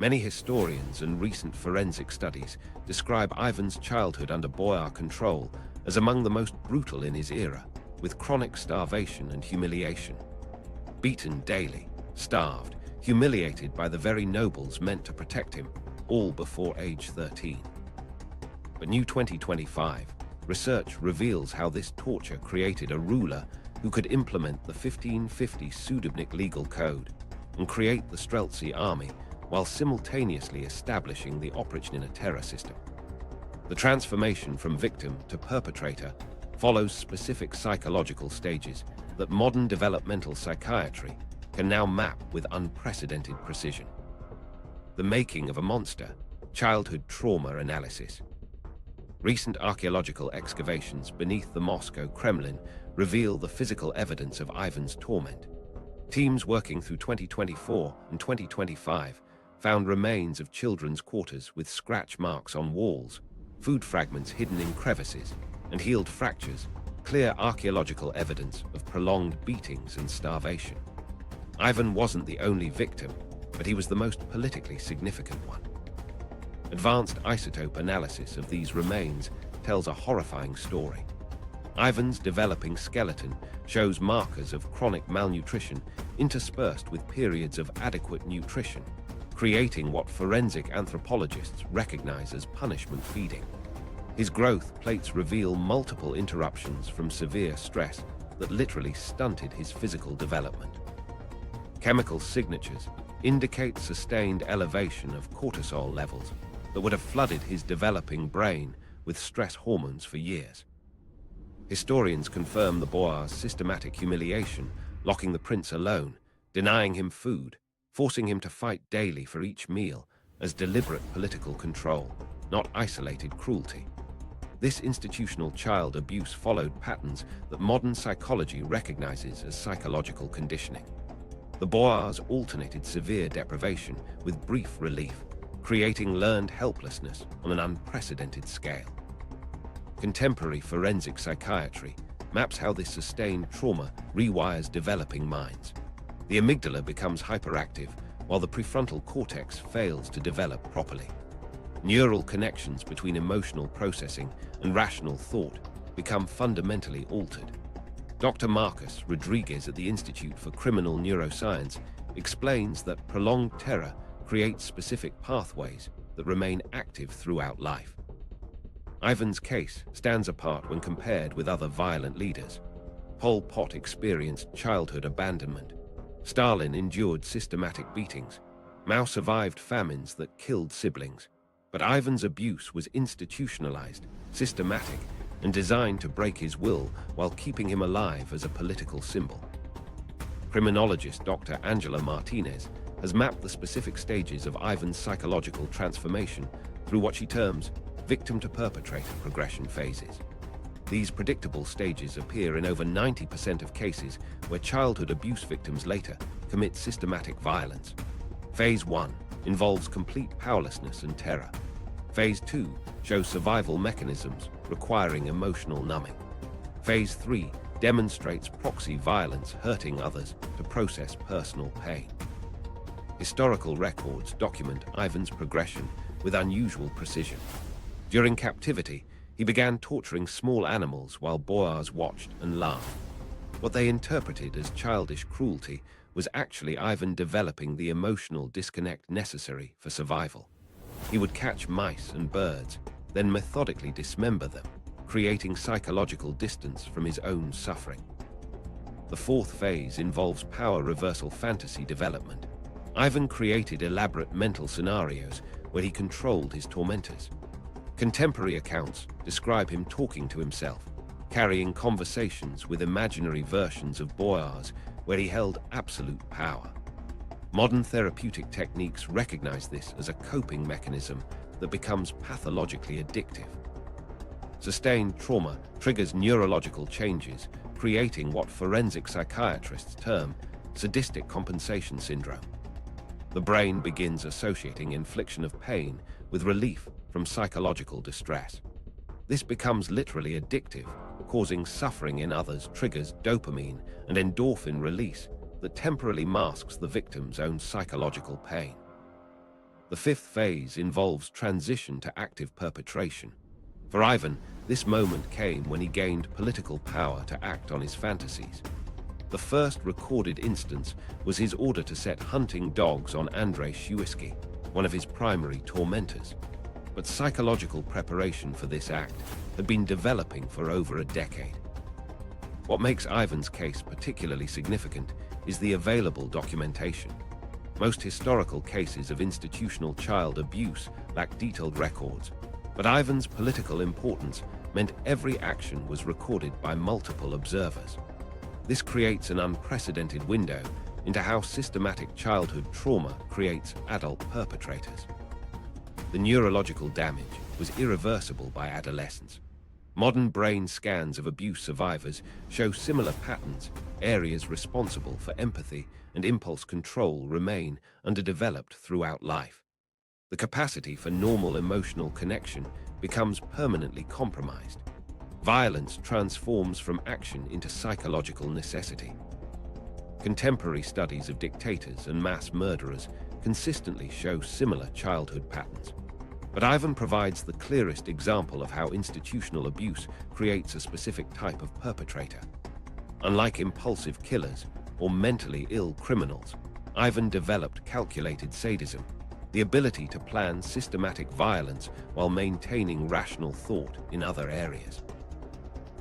Many historians and recent forensic studies describe Ivan's childhood under Boyar control as among the most brutal in his era, with chronic starvation and humiliation. Beaten daily, starved, humiliated by the very nobles meant to protect him, all before age 13. But new 2025, research reveals how this torture created a ruler who could implement the 1550 Sudebnik legal code and create the Streltsy army while simultaneously establishing the Oprichnina terror system. The transformation from victim to perpetrator follows specific psychological stages that modern developmental psychiatry can now map with unprecedented precision. The making of a monster, childhood trauma analysis. Recent archaeological excavations beneath the Moscow Kremlin reveal the physical evidence of Ivan's torment. Teams working through 2024 and 2025 found remains of children's quarters with scratch marks on walls, food fragments hidden in crevices, and healed fractures, clear archaeological evidence of prolonged beatings and starvation. Ivan wasn't the only victim, but he was the most politically significant one. Advanced isotope analysis of these remains tells a horrifying story. Ivan's developing skeleton shows markers of chronic malnutrition interspersed with periods of adequate nutrition, creating what forensic anthropologists recognize as punishment feeding. His growth plates reveal multiple interruptions from severe stress that literally stunted his physical development. Chemical signatures indicate sustained elevation of cortisol levels that would have flooded his developing brain with stress hormones for years. Historians confirm the Boyar's systematic humiliation, locking the prince alone, denying him food, forcing him to fight daily for each meal as deliberate political control, not isolated cruelty. This institutional child abuse followed patterns that modern psychology recognizes as psychological conditioning. The Boyars alternated severe deprivation with brief relief, creating learned helplessness on an unprecedented scale. Contemporary forensic psychiatry maps how this sustained trauma rewires developing minds. The amygdala becomes hyperactive while the prefrontal cortex fails to develop properly. Neural connections between emotional processing and rational thought become fundamentally altered. Dr. Marcus Rodriguez at the Institute for Criminal Neuroscience explains that prolonged terror creates specific pathways that remain active throughout life. Ivan's case stands apart when compared with other violent leaders. Pol Pot experienced childhood abandonment. Stalin endured systematic beatings. Mao survived famines that killed siblings. But Ivan's abuse was institutionalized, systematic, and designed to break his will while keeping him alive as a political symbol. Criminologist Dr. Angela Martinez has mapped the specific stages of Ivan's psychological transformation through what she terms victim-to-perpetrator progression phases. These predictable stages appear in over 90% of cases where childhood abuse victims later commit systematic violence. Phase 1 involves complete powerlessness and terror. Phase 2 shows survival mechanisms requiring emotional numbing. Phase 3 demonstrates proxy violence hurting others to process personal pain. Historical records document Ivan's progression with unusual precision. During captivity, he began torturing small animals while Boyars watched and laughed. What they interpreted as childish cruelty was actually Ivan developing the emotional disconnect necessary for survival. He would catch mice and birds, then methodically dismember them, creating psychological distance from his own suffering. The fourth phase involves power reversal fantasy development. Ivan created elaborate mental scenarios where he controlled his tormentors. Contemporary accounts describe him talking to himself, carrying conversations with imaginary versions of Boyars where he held absolute power. Modern therapeutic techniques recognize this as a coping mechanism that becomes pathologically addictive. Sustained trauma triggers neurological changes, creating what forensic psychiatrists term sadistic compensation syndrome. The brain begins associating infliction of pain with relief from psychological distress. This becomes literally addictive, causing suffering in others triggers dopamine and endorphin release that temporarily masks the victim's own psychological pain. The fifth phase involves transition to active perpetration. For Ivan, this moment came when he gained political power to act on his fantasies. The first recorded instance was his order to set hunting dogs on Andrei Shuisky, one of his primary tormentors. But psychological preparation for this act had been developing for over a decade. What makes Ivan's case particularly significant is the available documentation. Most historical cases of institutional child abuse lack detailed records, but Ivan's political importance meant every action was recorded by multiple observers. This creates an unprecedented window into how systematic childhood trauma creates adult perpetrators. The neurological damage was irreversible by adolescence. Modern brain scans of abuse survivors show similar patterns. Areas responsible for empathy and impulse control remain underdeveloped throughout life. The capacity for normal emotional connection becomes permanently compromised. Violence transforms from action into psychological necessity. Contemporary studies of dictators and mass murderers consistently show similar childhood patterns. But Ivan provides the clearest example of how institutional abuse creates a specific type of perpetrator. Unlike impulsive killers or mentally ill criminals, Ivan developed calculated sadism, the ability to plan systematic violence while maintaining rational thought in other areas.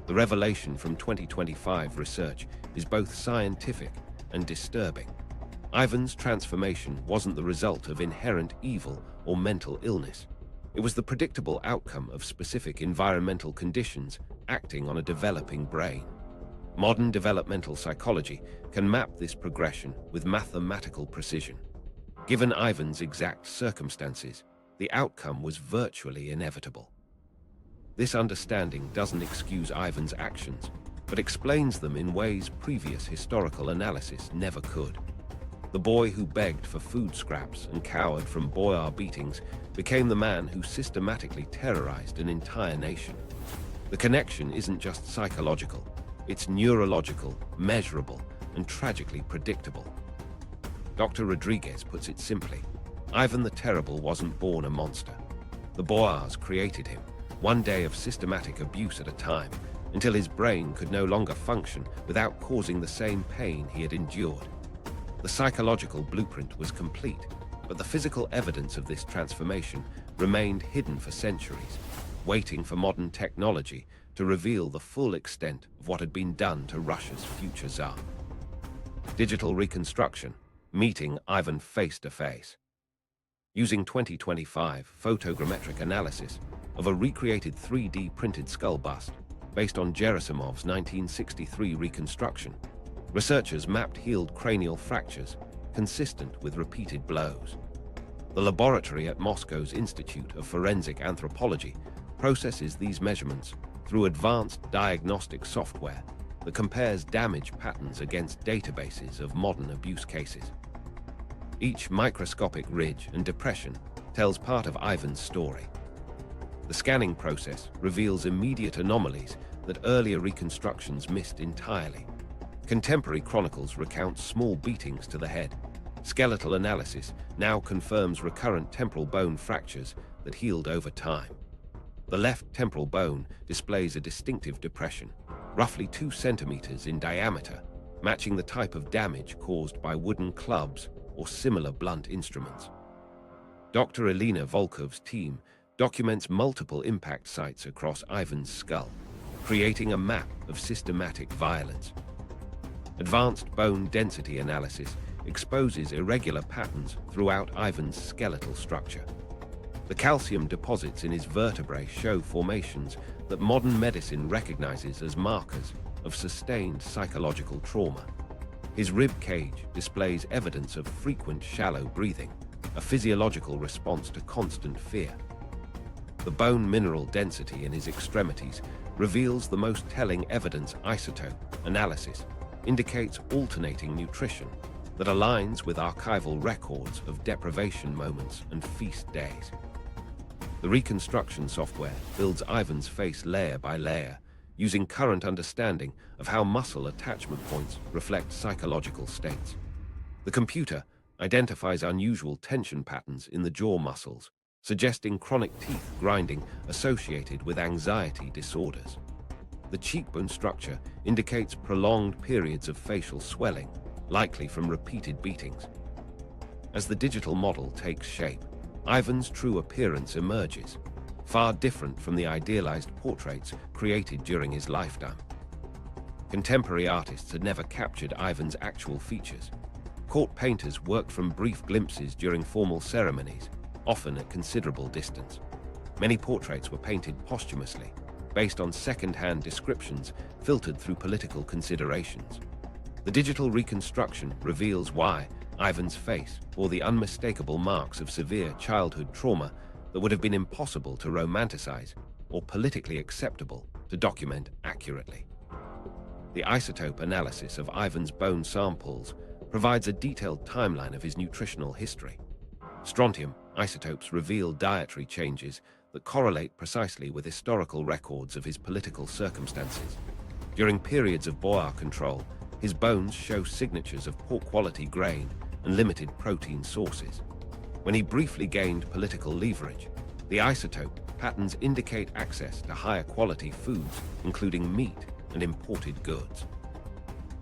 The revelation from 2025 research is both scientific and disturbing. Ivan's transformation wasn't the result of inherent evil or mental illness. It was the predictable outcome of specific environmental conditions acting on a developing brain. Modern developmental psychology can map this progression with mathematical precision. Given Ivan's exact circumstances, the outcome was virtually inevitable. This understanding doesn't excuse Ivan's actions, but explains them in ways previous historical analysis never could. The boy who begged for food scraps and cowered from boyar beatings became the man who systematically terrorized an entire nation. The connection isn't just psychological, it's neurological, measurable, and tragically predictable. Dr. Rodriguez puts it simply, Ivan the Terrible wasn't born a monster. The boyars created him, one day of systematic abuse at a time, until his brain could no longer function without causing the same pain he had endured. The psychological blueprint was complete, but the physical evidence of this transformation remained hidden for centuries, waiting for modern technology to reveal the full extent of what had been done to Russia's future Tsar. Digital reconstruction, meeting Ivan face to face. Using 2025 photogrammetric analysis of a recreated 3D printed skull bust based on Gerasimov's 1963 reconstruction, researchers mapped healed cranial fractures consistent with repeated blows. The laboratory at Moscow's Institute of Forensic Anthropology processes these measurements through advanced diagnostic software that compares damage patterns against databases of modern abuse cases. Each microscopic ridge and depression tells part of Ivan's story. The scanning process reveals immediate anomalies that earlier reconstructions missed entirely. Contemporary chronicles recount small beatings to the head. Skeletal analysis now confirms recurrent temporal bone fractures that healed over time. The left temporal bone displays a distinctive depression, roughly 2 centimeters in diameter, matching the type of damage caused by wooden clubs or similar blunt instruments. Dr. Elena Volkov's team documents multiple impact sites across Ivan's skull, creating a map of systematic violence. Advanced bone density analysis exposes irregular patterns throughout Ivan's skeletal structure. The calcium deposits in his vertebrae show formations that modern medicine recognizes as markers of sustained psychological trauma. His rib cage displays evidence of frequent shallow breathing, a physiological response to constant fear. The bone mineral density in his extremities reveals the most telling evidence. Isotope analysis indicates alternating nutrition that aligns with archival records of deprivation moments and feast days. The reconstruction software builds Ivan's face layer by layer, using current understanding of how muscle attachment points reflect psychological states. The computer, identifies unusual tension patterns in the jaw muscles, suggesting chronic teeth grinding associated with anxiety disorders. The cheekbone structure indicates prolonged periods of facial swelling, likely from repeated beatings. As the digital model takes shape, Ivan's true appearance emerges, far different from the idealized portraits created during his lifetime. Contemporary artists had never captured Ivan's actual features. Court painters worked from brief glimpses during formal ceremonies, often at considerable distance. Many portraits were painted posthumously, based on second-hand descriptions filtered through political considerations. The digital reconstruction reveals why Ivan's face bore the unmistakable marks of severe childhood trauma that would have been impossible to romanticize or politically acceptable to document accurately. The isotope analysis of Ivan's bone samples provides a detailed timeline of his nutritional history. Strontium isotopes reveal dietary changes that correlate precisely with historical records of his political circumstances. During periods of Boer control, his bones show signatures of poor quality grain and limited protein sources. When he briefly gained political leverage, the isotope patterns indicate access to higher quality foods, including meat and imported goods.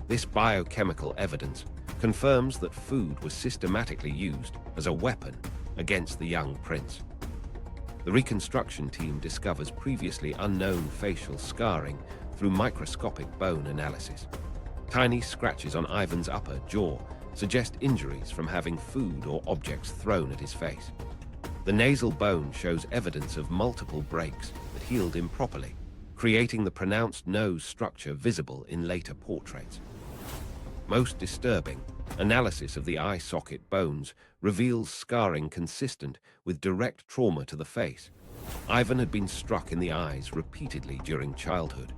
This biochemical evidence confirms that food was systematically used as a weapon against the young prince. The reconstruction team discovers previously unknown facial scarring through microscopic bone analysis. Tiny scratches on Ivan's upper jaw suggest injuries from having food or objects thrown at his face. The nasal bone shows evidence of multiple breaks that healed improperly, creating the pronounced nose structure visible in later portraits. Most disturbing, analysis of the eye socket bones reveals scarring consistent with direct trauma to the face. Ivan had been struck in the eyes repeatedly during childhood.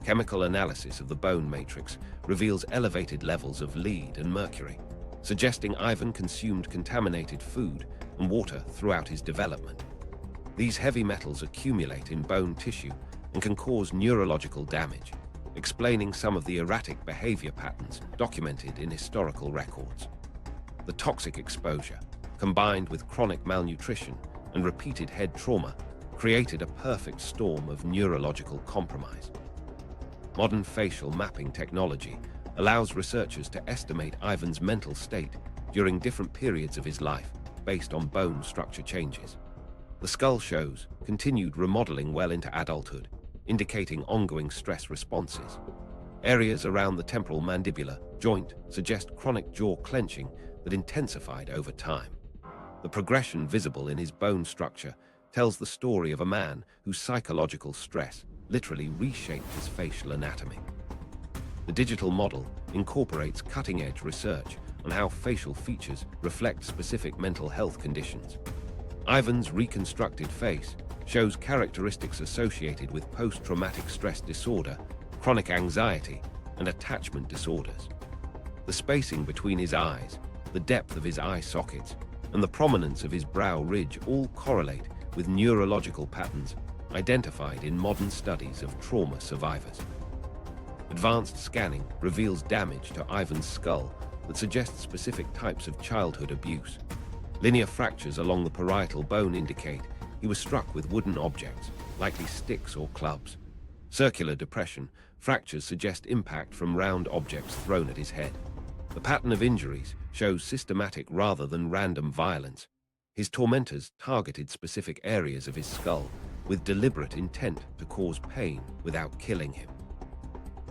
Chemical analysis of the bone matrix reveals elevated levels of lead and mercury, suggesting Ivan consumed contaminated food and water throughout his development. These heavy metals accumulate in bone tissue and can cause neurological damage, explaining some of the erratic behavior patterns documented in historical records. The toxic exposure, combined with chronic malnutrition and repeated head trauma, created a perfect storm of neurological compromise. Modern facial mapping technology allows researchers to estimate Ivan's mental state during different periods of his life based on bone structure changes. The skull shows continued remodeling well into adulthood, indicating ongoing stress responses. Areas around the temporal mandibular joint suggest chronic jaw clenching that intensified over time. The progression visible in his bone structure tells the story of a man whose psychological stress literally reshaped his facial anatomy. The digital model incorporates cutting-edge research on how facial features reflect specific mental health conditions. Ivan's reconstructed face shows characteristics associated with post-traumatic stress disorder, chronic anxiety, and attachment disorders. The spacing between his eyes, the depth of his eye sockets, and the prominence of his brow ridge all correlate with neurological patterns identified in modern studies of trauma survivors. Advanced scanning reveals damage to Ivan's skull that suggests specific types of childhood abuse. Linear fractures along the parietal bone indicate he was struck with wooden objects, likely sticks or clubs. Circular depression fractures suggest impact from round objects thrown at his head. The pattern of injuries shows systematic rather than random violence. His tormentors targeted specific areas of his skull with deliberate intent to cause pain without killing him.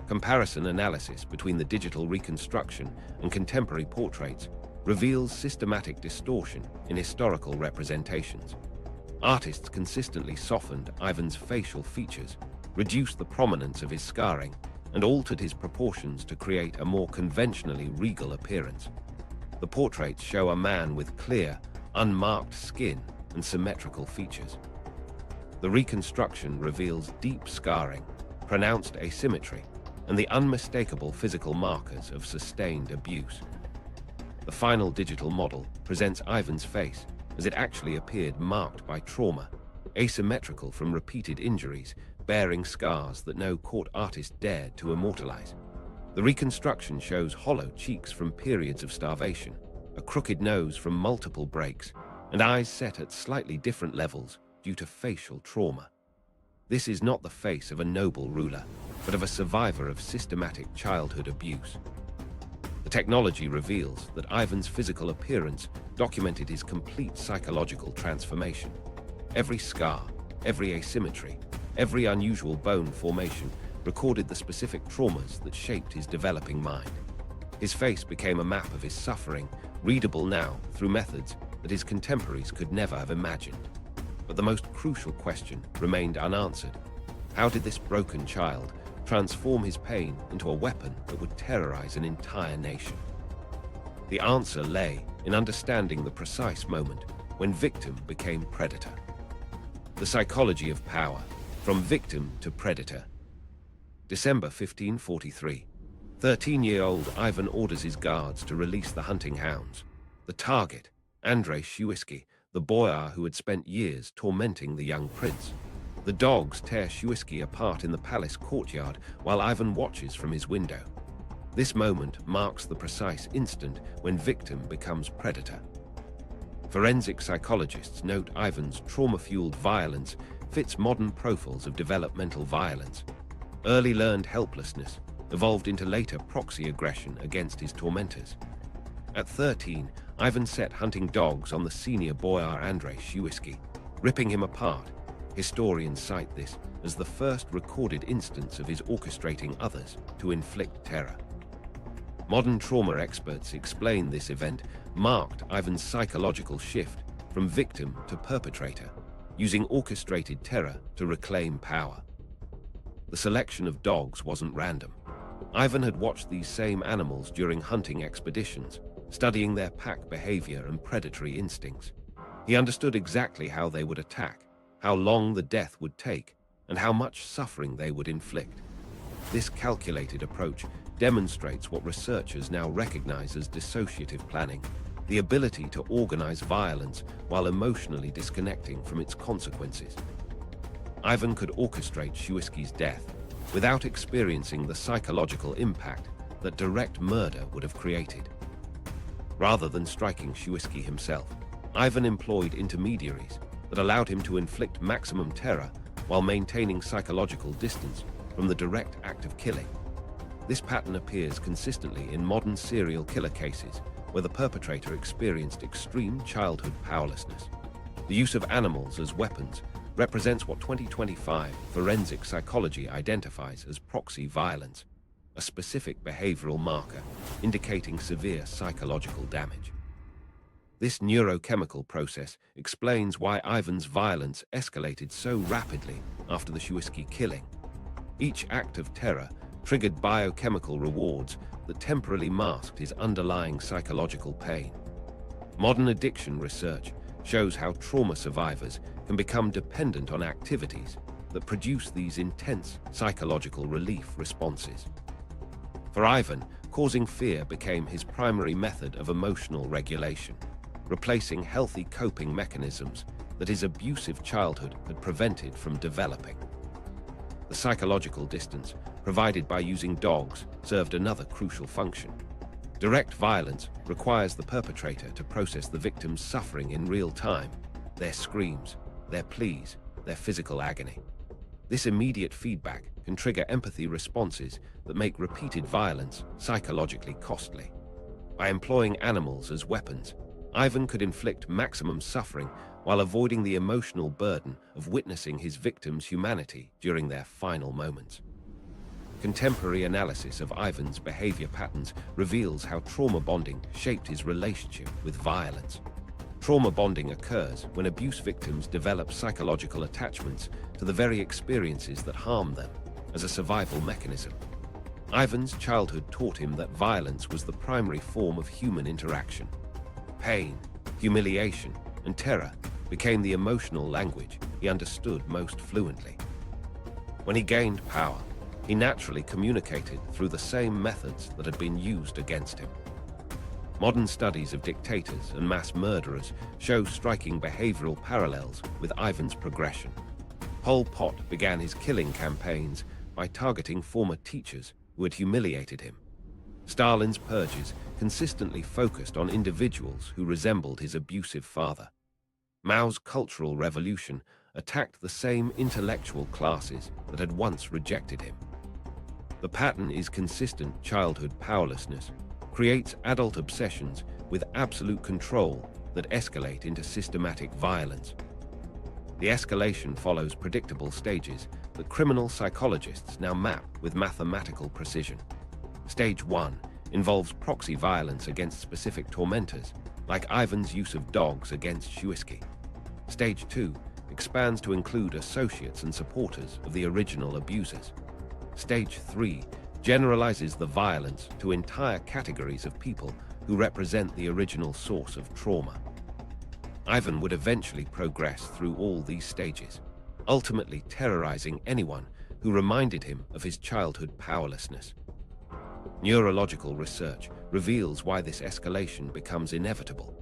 Comparison analysis between the digital reconstruction and contemporary portraits reveals systematic distortion in historical representations. Artists consistently softened Ivan's facial features, reduced the prominence of his scarring, and altered his proportions to create a more conventionally regal appearance. The portraits show a man with clear, unmarked skin and symmetrical features. The reconstruction reveals deep scarring, pronounced asymmetry, and the unmistakable physical markers of sustained abuse. The final digital model presents Ivan's face as it actually appeared marked by trauma, asymmetrical from repeated injuries, bearing scars that no court artist dared to immortalize. The reconstruction shows hollow cheeks from periods of starvation, a crooked nose from multiple breaks, and eyes set at slightly different levels due to facial trauma. This is not the face of a noble ruler, but of a survivor of systematic childhood abuse. The technology reveals that Ivan's physical appearance documented his complete psychological transformation. Every scar, every asymmetry, every unusual bone formation recorded the specific traumas that shaped his developing mind. His face became a map of his suffering, readable now through methods that his contemporaries could never have imagined. But the most crucial question remained unanswered. How did this broken child transform his pain into a weapon that would terrorize an entire nation? The answer lay in understanding the precise moment when victim became predator. The psychology of power, from victim to predator. December 1543. 13-year-old Ivan orders his guards to release the hunting hounds. The target, Andrei Shuisky, the boyar who had spent years tormenting the young prince. The dogs tear Shuisky apart in the palace courtyard while Ivan watches from his window. This moment marks the precise instant when victim becomes predator. Forensic psychologists note Ivan's trauma-fueled violence fits modern profiles of developmental violence. Early learned helplessness evolved into later proxy aggression against his tormentors. At 13, Ivan set hunting dogs on the senior boyar Andrei Shuisky, ripping him apart. Historians cite this as the first recorded instance of his orchestrating others to inflict terror. Modern trauma experts explain this event marked Ivan's psychological shift from victim to perpetrator, using orchestrated terror to reclaim power. The selection of dogs wasn't random. Ivan had watched these same animals during hunting expeditions, studying their pack behavior and predatory instincts. He understood exactly how they would attack, how long the death would take, and how much suffering they would inflict. This calculated approach demonstrates what researchers now recognize as dissociative planning, the ability to organize violence while emotionally disconnecting from its consequences. Ivan could orchestrate Shuisky's death without experiencing the psychological impact that direct murder would have created. Rather than striking Shuisky himself, Ivan employed intermediaries that allowed him to inflict maximum terror while maintaining psychological distance from the direct act of killing. This pattern appears consistently in modern serial killer cases where the perpetrator experienced extreme childhood powerlessness. The use of animals as weapons represents what 2025 forensic psychology identifies as proxy violence, a specific behavioral marker indicating severe psychological damage. This neurochemical process explains why Ivan's violence escalated so rapidly after the Shuisky killing. Each act of terror triggered biochemical rewards that temporarily masked his underlying psychological pain. Modern addiction research shows how trauma survivors can become dependent on activities that produce these intense psychological relief responses. For Ivan, causing fear became his primary method of emotional regulation, replacing healthy coping mechanisms that his abusive childhood had prevented from developing. The psychological distance provided by using dogs served another crucial function. Direct violence requires the perpetrator to process the victim's suffering in real time, their screams, their pleas, their physical agony. This immediate feedback can trigger empathy responses that make repeated violence psychologically costly. By employing animals as weapons, Ivan could inflict maximum suffering while avoiding the emotional burden of witnessing his victims' humanity during their final moments. Contemporary analysis of Ivan's behavior patterns reveals how trauma bonding shaped his relationship with violence. Trauma bonding occurs when abuse victims develop psychological attachments to the very experiences that harm them as a survival mechanism. Ivan's childhood taught him that violence was the primary form of human interaction. Pain, humiliation, and terror became the emotional language he understood most fluently. When he gained power, he naturally communicated through the same methods that had been used against him. Modern studies of dictators and mass murderers show striking behavioral parallels with Ivan's progression. Pol Pot began his killing campaigns by targeting former teachers who had humiliated him. Stalin's purges consistently focused on individuals who resembled his abusive father. Mao's Cultural Revolution attacked the same intellectual classes that had once rejected him. The pattern is consistent childhood powerlessness, creates adult obsessions with absolute control that escalate into systematic violence. The escalation follows predictable stages that criminal psychologists now map with mathematical precision. Stage 1 involves proxy violence against specific tormentors, like Ivan's use of dogs against Shuisky. Stage 2 expands to include associates and supporters of the original abusers. Stage 3 generalizes the violence to entire categories of people who represent the original source of trauma. Ivan would eventually progress through all these stages, ultimately terrorizing anyone who reminded him of his childhood powerlessness. Neurological research reveals why this escalation becomes inevitable.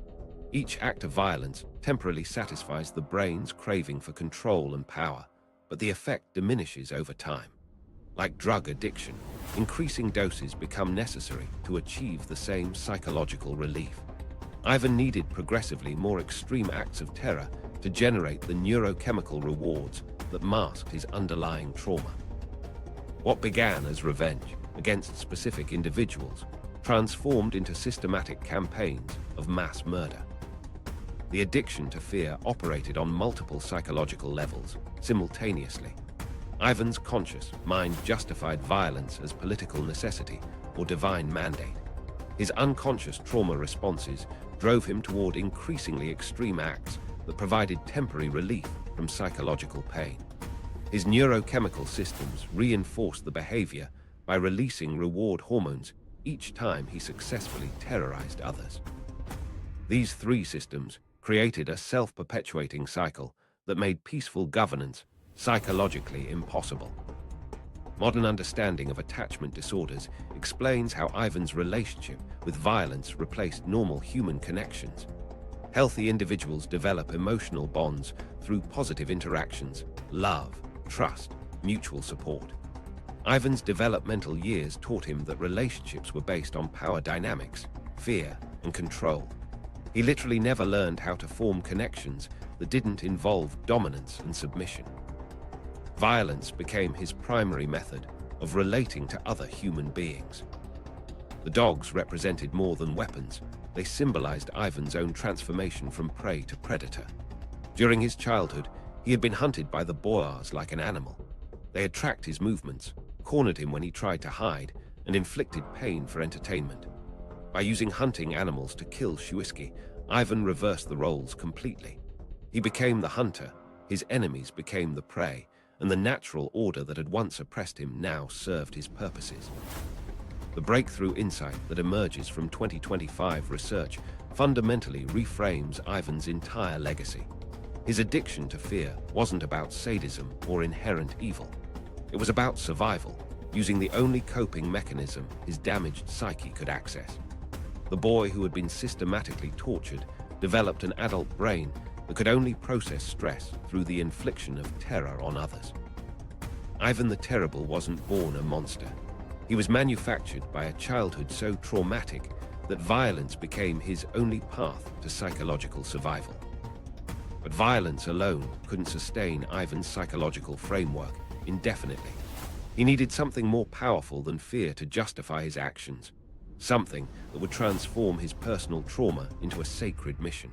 Each act of violence temporarily satisfies the brain's craving for control and power, but the effect diminishes over time. Like drug addiction, increasing doses become necessary to achieve the same psychological relief. Ivan needed progressively more extreme acts of terror to generate the neurochemical rewards that masked his underlying trauma. What began as revenge against specific individuals transformed into systematic campaigns of mass murder. The addiction to fear operated on multiple psychological levels simultaneously. Ivan's conscious mind justified violence as political necessity or divine mandate. His unconscious trauma responses drove him toward increasingly extreme acts that provided temporary relief from psychological pain. His neurochemical systems reinforced the behavior by releasing reward hormones each time he successfully terrorized others. These three systems created a self-perpetuating cycle that made peaceful governance psychologically impossible. Modern understanding of attachment disorders explains how Ivan's relationship with violence replaced normal human connections. Healthy individuals develop emotional bonds through positive interactions, love, trust, mutual support. Ivan's developmental years taught him that relationships were based on power dynamics, fear, and control. He literally never learned how to form connections that didn't involve dominance and submission. Violence became his primary method of relating to other human beings. The dogs represented more than weapons. They symbolized Ivan's own transformation from prey to predator. During his childhood, he had been hunted by the boars like an animal. They had tracked his movements, cornered him when he tried to hide, and inflicted pain for entertainment. By using hunting animals to kill Shuisky, Ivan reversed the roles completely. He became the hunter, his enemies became the prey, and the natural order that had once oppressed him now served his purposes. The breakthrough insight that emerges from 2025 research fundamentally reframes Ivan's entire legacy. His addiction to fear wasn't about sadism or inherent evil. It was about survival, using the only coping mechanism his damaged psyche could access. The boy who had been systematically tortured developed an adult brain that could only process stress through the infliction of terror on others. Ivan the Terrible wasn't born a monster. He was manufactured by a childhood so traumatic that violence became his only path to psychological survival. But violence alone couldn't sustain Ivan's psychological framework indefinitely. He needed something more powerful than fear to justify his actions, something that would transform his personal trauma into a sacred mission.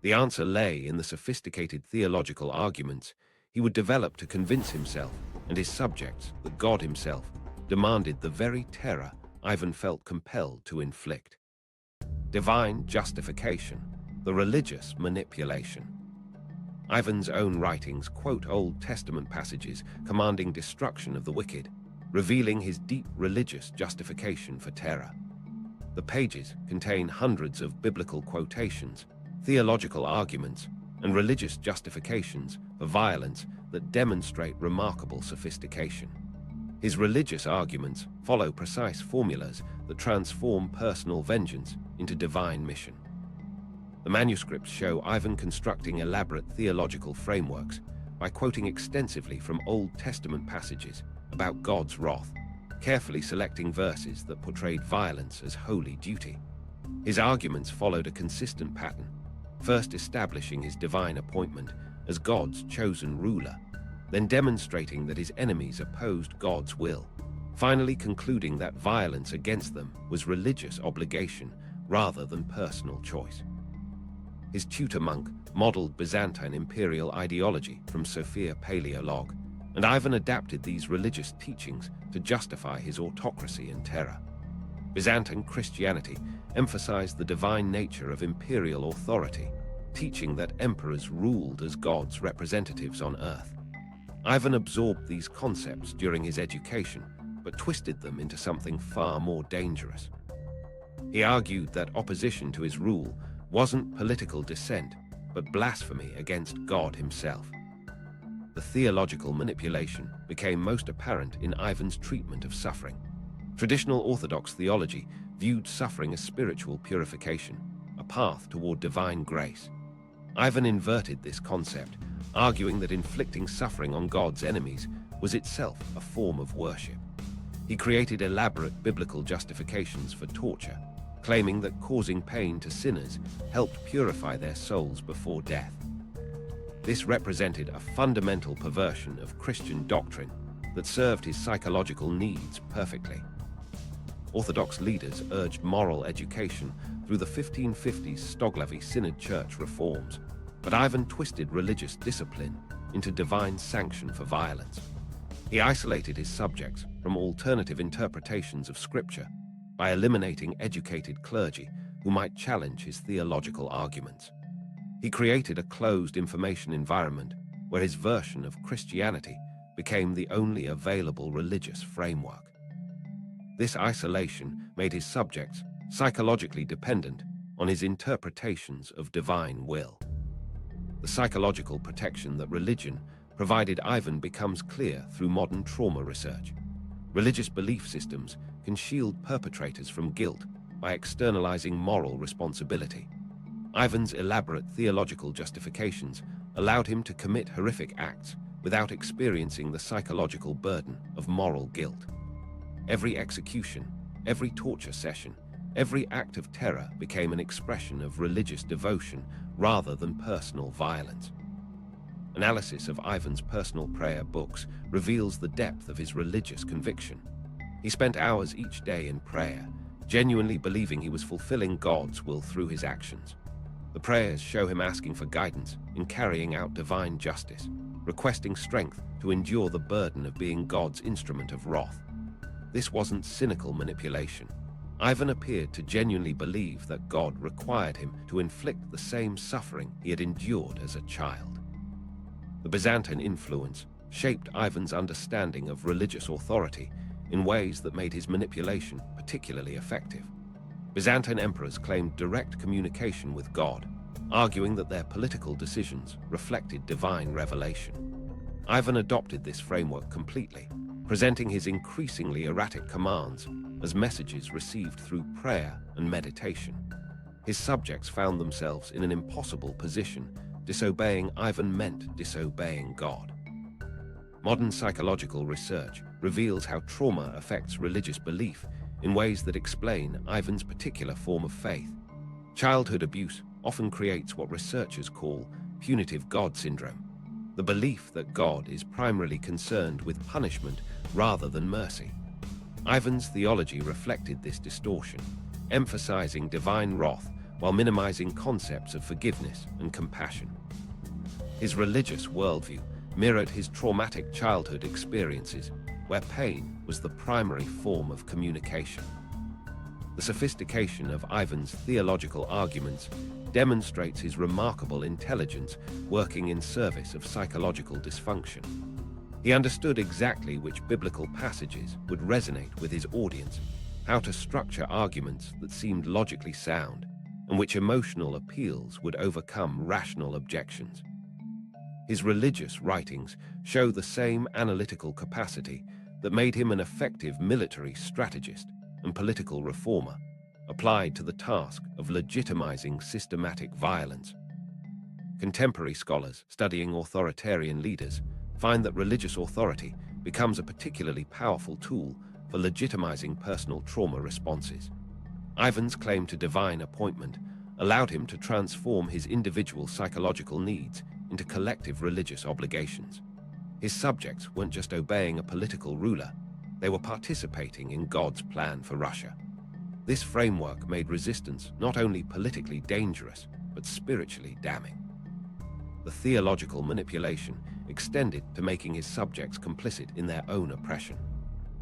The answer lay in the sophisticated theological arguments he would develop to convince himself and his subjects that God himself demanded the very terror Ivan felt compelled to inflict. Divine justification, the religious manipulation. Ivan's own writings quote Old Testament passages commanding destruction of the wicked, revealing his deep religious justification for terror. The pages contain hundreds of biblical quotations, theological arguments, and religious justifications for violence that demonstrate remarkable sophistication. His religious arguments follow precise formulas that transform personal vengeance into divine mission. The manuscripts show Ivan constructing elaborate theological frameworks by quoting extensively from Old Testament passages about God's wrath. carefully selecting verses that portrayed violence as holy duty. His arguments followed a consistent pattern, first establishing his divine appointment as God's chosen ruler, then demonstrating that his enemies opposed God's will, finally concluding that violence against them was religious obligation rather than personal choice. His tutor monk modeled Byzantine imperial ideology from Sophia Paleolog, and Ivan adapted these religious teachings to justify his autocracy and terror. Byzantine Christianity emphasized the divine nature of imperial authority, teaching that emperors ruled as God's representatives on earth. Ivan absorbed these concepts during his education, but twisted them into something far more dangerous. He argued that opposition to his rule wasn't political dissent, but blasphemy against God himself. The theological manipulation became most apparent in Ivan's treatment of suffering. Traditional Orthodox theology viewed suffering as spiritual purification, a path toward divine grace. Ivan inverted this concept, arguing that inflicting suffering on God's enemies was itself a form of worship. He created elaborate biblical justifications for torture, claiming that causing pain to sinners helped purify their souls before death. This represented a fundamental perversion of Christian doctrine that served his psychological needs perfectly. Orthodox leaders urged moral education through the 1550s Stoglavy Synod Church reforms, but Ivan twisted religious discipline into divine sanction for violence. He isolated his subjects from alternative interpretations of Scripture by eliminating educated clergy who might challenge his theological arguments. He created a closed information environment where his version of Christianity became the only available religious framework. This isolation made his subjects psychologically dependent on his interpretations of divine will. The psychological protection that religion provided Ivan becomes clear through modern trauma research. Religious belief systems can shield perpetrators from guilt by externalizing moral responsibility. Ivan's elaborate theological justifications allowed him to commit horrific acts without experiencing the psychological burden of moral guilt. Every execution, every torture session, every act of terror became an expression of religious devotion rather than personal violence. Analysis of Ivan's personal prayer books reveals the depth of his religious conviction. He spent hours each day in prayer, genuinely believing he was fulfilling God's will through his actions. The prayers show him asking for guidance in carrying out divine justice, requesting strength to endure the burden of being God's instrument of wrath. This wasn't cynical manipulation. Ivan appeared to genuinely believe that God required him to inflict the same suffering he had endured as a child. The Byzantine influence shaped Ivan's understanding of religious authority in ways that made his manipulation particularly effective. Byzantine emperors claimed direct communication with God, arguing that their political decisions reflected divine revelation. Ivan adopted this framework completely, presenting his increasingly erratic commands as messages received through prayer and meditation. His subjects found themselves in an impossible position. Disobeying Ivan meant disobeying God. Modern psychological research reveals how trauma affects religious belief in ways that explain Ivan's particular form of faith. Childhood abuse often creates what researchers call punitive God syndrome, the belief that God is primarily concerned with punishment rather than mercy. Ivan's theology reflected this distortion, emphasizing divine wrath while minimizing concepts of forgiveness and compassion. His religious worldview mirrored his traumatic childhood experiences, where pain was the primary form of communication. The sophistication of Ivan's theological arguments demonstrates his remarkable intelligence working in service of psychological dysfunction. He understood exactly which biblical passages would resonate with his audience, how to structure arguments that seemed logically sound, and which emotional appeals would overcome rational objections. His religious writings show the same analytical capacity that made him an effective military strategist and political reformer, applied to the task of legitimizing systematic violence. Contemporary scholars studying authoritarian leaders find that religious authority becomes a particularly powerful tool for legitimizing personal trauma responses. Ivan's claim to divine appointment allowed him to transform his individual psychological needs into collective religious obligations. His subjects weren't just obeying a political ruler, they were participating in God's plan for Russia. This framework made resistance not only politically dangerous, but spiritually damning. The theological manipulation extended to making his subjects complicit in their own oppression.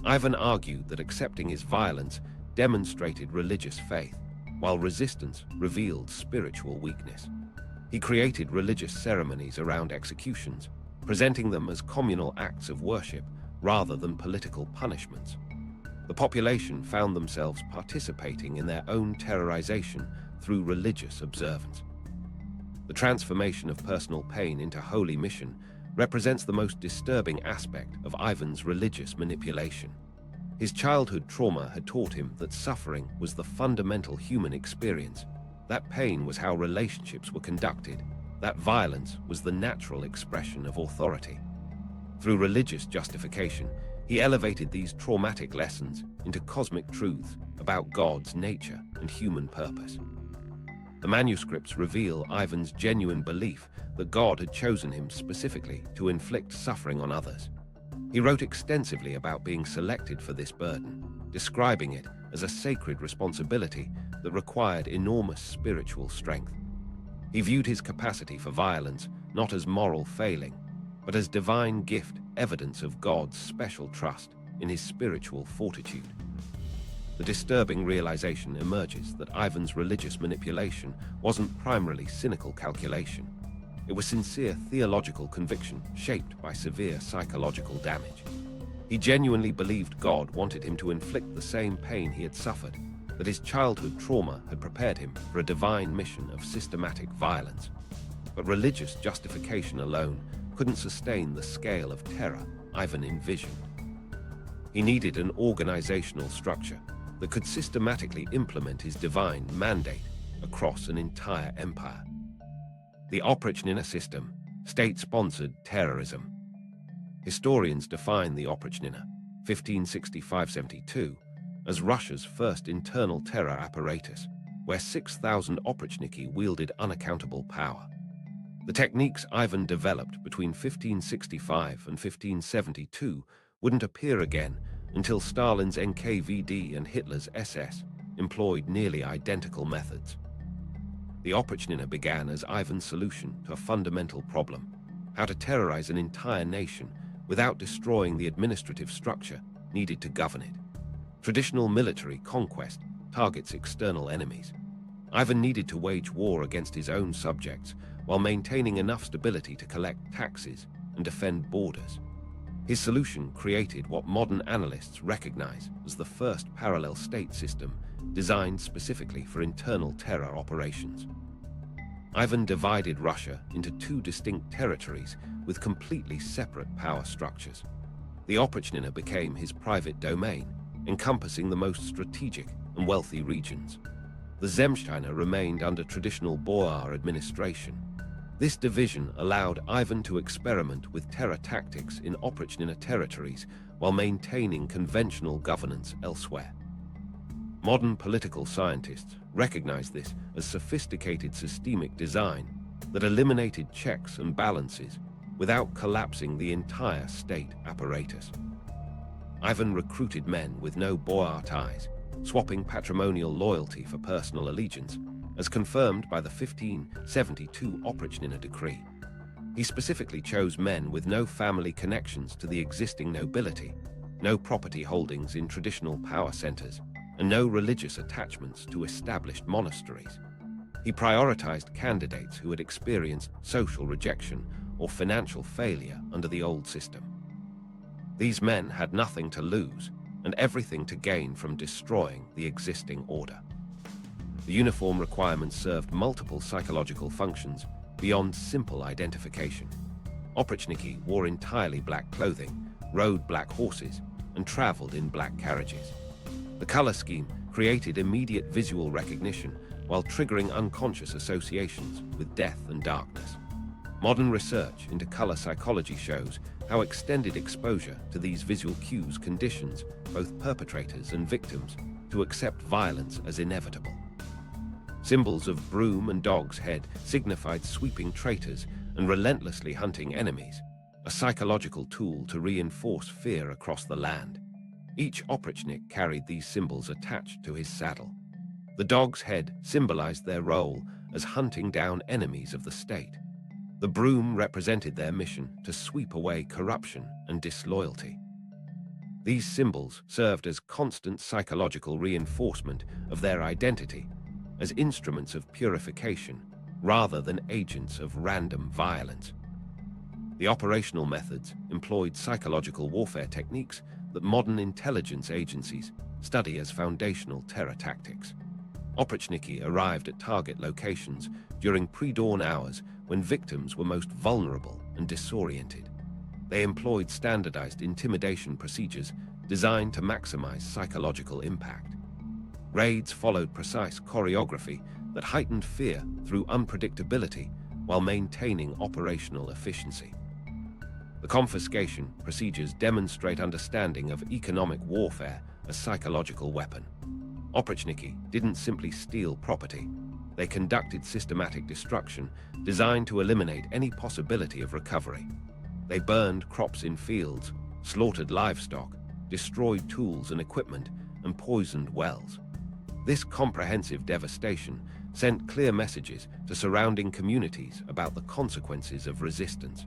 Ivan argued that accepting his violence demonstrated religious faith, while resistance revealed spiritual weakness. He created religious ceremonies around executions, presenting them as communal acts of worship rather than political punishments. The population found themselves participating in their own terrorization through religious observance. The transformation of personal pain into holy mission represents the most disturbing aspect of Ivan's religious manipulation. His childhood trauma had taught him that suffering was the fundamental human experience, that pain was how relationships were conducted, that violence was the natural expression of authority. Through religious justification, he elevated these traumatic lessons into cosmic truths about God's nature and human purpose. The manuscripts reveal Ivan's genuine belief that God had chosen him specifically to inflict suffering on others. He wrote extensively about being selected for this burden, describing it as a sacred responsibility that required enormous spiritual strength. He viewed his capacity for violence not as moral failing, but as divine gift, evidence of God's special trust in his spiritual fortitude. The disturbing realization emerges that Ivan's religious manipulation wasn't primarily cynical calculation. It was sincere theological conviction shaped by severe psychological damage. He genuinely believed God wanted him to inflict the same pain he had suffered, that his childhood trauma had prepared him for a divine mission of systematic violence. But religious justification alone couldn't sustain the scale of terror Ivan envisioned. He needed an organizational structure that could systematically implement his divine mandate across an entire empire. The Oprichnina system, state-sponsored terrorism. Historians define the Oprichnina, 1565-72, as Russia's first internal terror apparatus, where 6,000 Oprichniki wielded unaccountable power. The techniques Ivan developed between 1565 and 1572 wouldn't appear again until Stalin's NKVD and Hitler's SS employed nearly identical methods. The Oprichnina began as Ivan's solution to a fundamental problem: how to terrorize an entire nation without destroying the administrative structure needed to govern it. Traditional military conquest targets external enemies. Ivan needed to wage war against his own subjects while maintaining enough stability to collect taxes and defend borders. His solution created what modern analysts recognize as the first parallel state system designed specifically for internal terror operations. Ivan divided Russia into two distinct territories with completely separate power structures. The Oprichnina became his private domain, encompassing the most strategic and wealthy regions. The Zemshchina remained under traditional boyar administration. This division allowed Ivan to experiment with terror tactics in Oprichnina territories while maintaining conventional governance elsewhere. Modern political scientists recognize this as sophisticated systemic design that eliminated checks and balances without collapsing the entire state apparatus. Ivan recruited men with no boyar ties, swapping patrimonial loyalty for personal allegiance, as confirmed by the 1572 Oprichnina decree. He specifically chose men with no family connections to the existing nobility, no property holdings in traditional power centers, and no religious attachments to established monasteries. He prioritized candidates who had experienced social rejection or financial failure under the old system. These men had nothing to lose and everything to gain from destroying the existing order. The uniform requirements served multiple psychological functions beyond simple identification. Oprichniki wore entirely black clothing, rode black horses, and traveled in black carriages. The color scheme created immediate visual recognition while triggering unconscious associations with death and darkness. Modern research into color psychology shows how extended exposure to these visual cues conditions both perpetrators and victims to accept violence as inevitable. Symbols of broom and dog's head signified sweeping traitors and relentlessly hunting enemies, a psychological tool to reinforce fear across the land. Each Oprichnik carried these symbols attached to his saddle. The dog's head symbolized their role as hunting down enemies of the state. The broom represented their mission to sweep away corruption and disloyalty. These symbols served as constant psychological reinforcement of their identity, as instruments of purification rather than agents of random violence. The operational methods employed psychological warfare techniques that modern intelligence agencies study as foundational terror tactics. Oprichniki arrived at target locations during pre-dawn hours when victims were most vulnerable and disoriented. They employed standardized intimidation procedures designed to maximize psychological impact. Raids followed precise choreography that heightened fear through unpredictability while maintaining operational efficiency. The confiscation procedures demonstrate understanding of economic warfare as psychological weapon. Oprichniki didn't simply steal property. They conducted systematic destruction designed to eliminate any possibility of recovery. They burned crops in fields, slaughtered livestock, destroyed tools and equipment, and poisoned wells. This comprehensive devastation sent clear messages to surrounding communities about the consequences of resistance.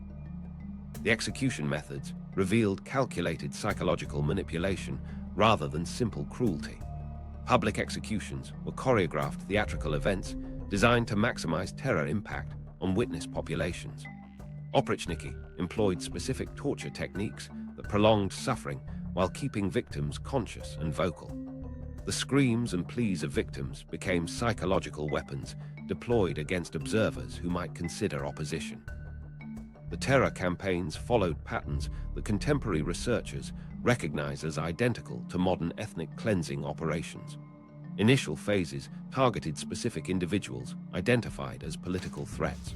The execution methods revealed calculated psychological manipulation rather than simple cruelty. Public executions were choreographed theatrical events designed to maximize terror impact on witness populations. Oprichniki employed specific torture techniques that prolonged suffering while keeping victims conscious and vocal. The screams and pleas of victims became psychological weapons deployed against observers who might consider opposition. The terror campaigns followed patterns that contemporary researchers recognize as identical to modern ethnic cleansing operations. Initial phases targeted specific individuals identified as political threats.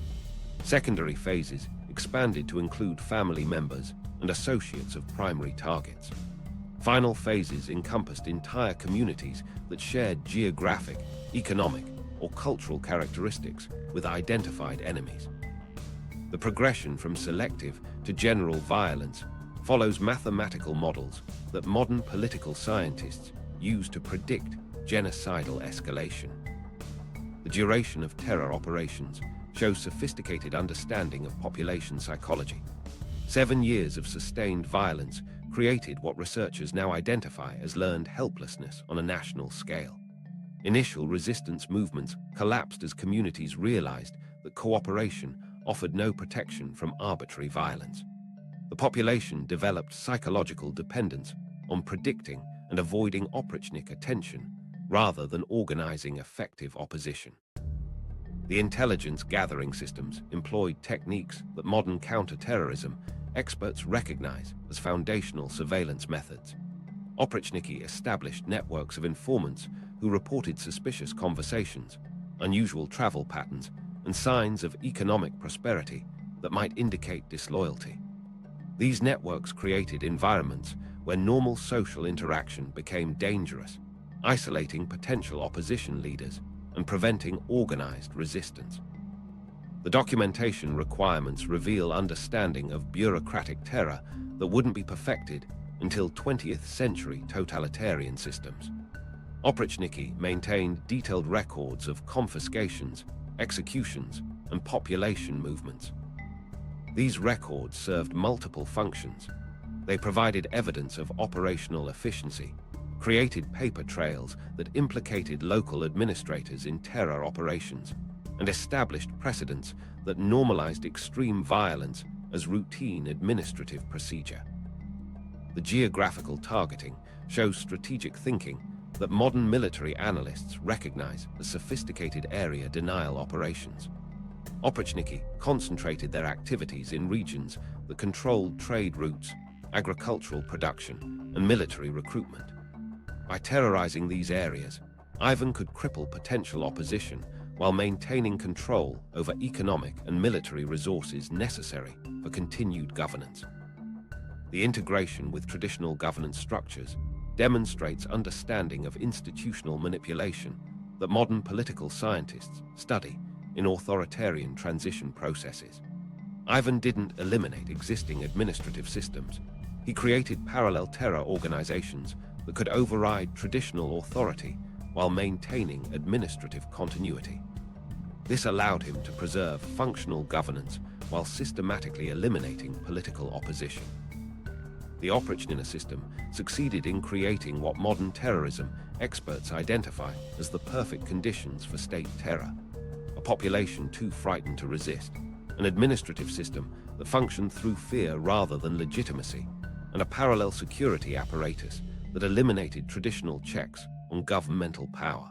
Secondary phases expanded to include family members and associates of primary targets. Final phases encompassed entire communities that shared geographic, economic, or cultural characteristics with identified enemies. The progression from selective to general violence follows mathematical models that modern political scientists use to predict genocidal escalation. The duration of terror operations shows sophisticated understanding of population psychology. 7 years of sustained violence created what researchers now identify as learned helplessness on a national scale. Initial resistance movements collapsed as communities realized that cooperation offered no protection from arbitrary violence. The population developed psychological dependence on predicting and avoiding Oprichnik attention rather than organizing effective opposition. The intelligence gathering systems employed techniques that modern counter-terrorism experts recognize as foundational surveillance methods. Oprichniki established networks of informants who reported suspicious conversations, unusual travel patterns, and signs of economic prosperity that might indicate disloyalty. These networks created environments where normal social interaction became dangerous, isolating potential opposition leaders and preventing organized resistance. The documentation requirements reveal understanding of bureaucratic terror that wouldn't be perfected until 20th century totalitarian systems. Oprichniki maintained detailed records of confiscations, executions, and population movements. These records served multiple functions. They provided evidence of operational efficiency, created paper trails that implicated local administrators in terror operations, and established precedents that normalized extreme violence as routine administrative procedure. The geographical targeting shows strategic thinking that modern military analysts recognize as sophisticated area denial operations. Oprichniki concentrated their activities in regions that controlled trade routes, agricultural production, and military recruitment. By terrorizing these areas, Ivan could cripple potential opposition while maintaining control over economic and military resources necessary for continued governance. The integration with traditional governance structures demonstrates understanding of institutional manipulation that modern political scientists study in authoritarian transition processes. Ivan didn't eliminate existing administrative systems. He created parallel terror organizations that could override traditional authority while maintaining administrative continuity. This allowed him to preserve functional governance while systematically eliminating political opposition. The Oprichnina system succeeded in creating what modern terrorism experts identify as the perfect conditions for state terror: a population too frightened to resist, an administrative system that functioned through fear rather than legitimacy, and a parallel security apparatus that eliminated traditional checks on governmental power.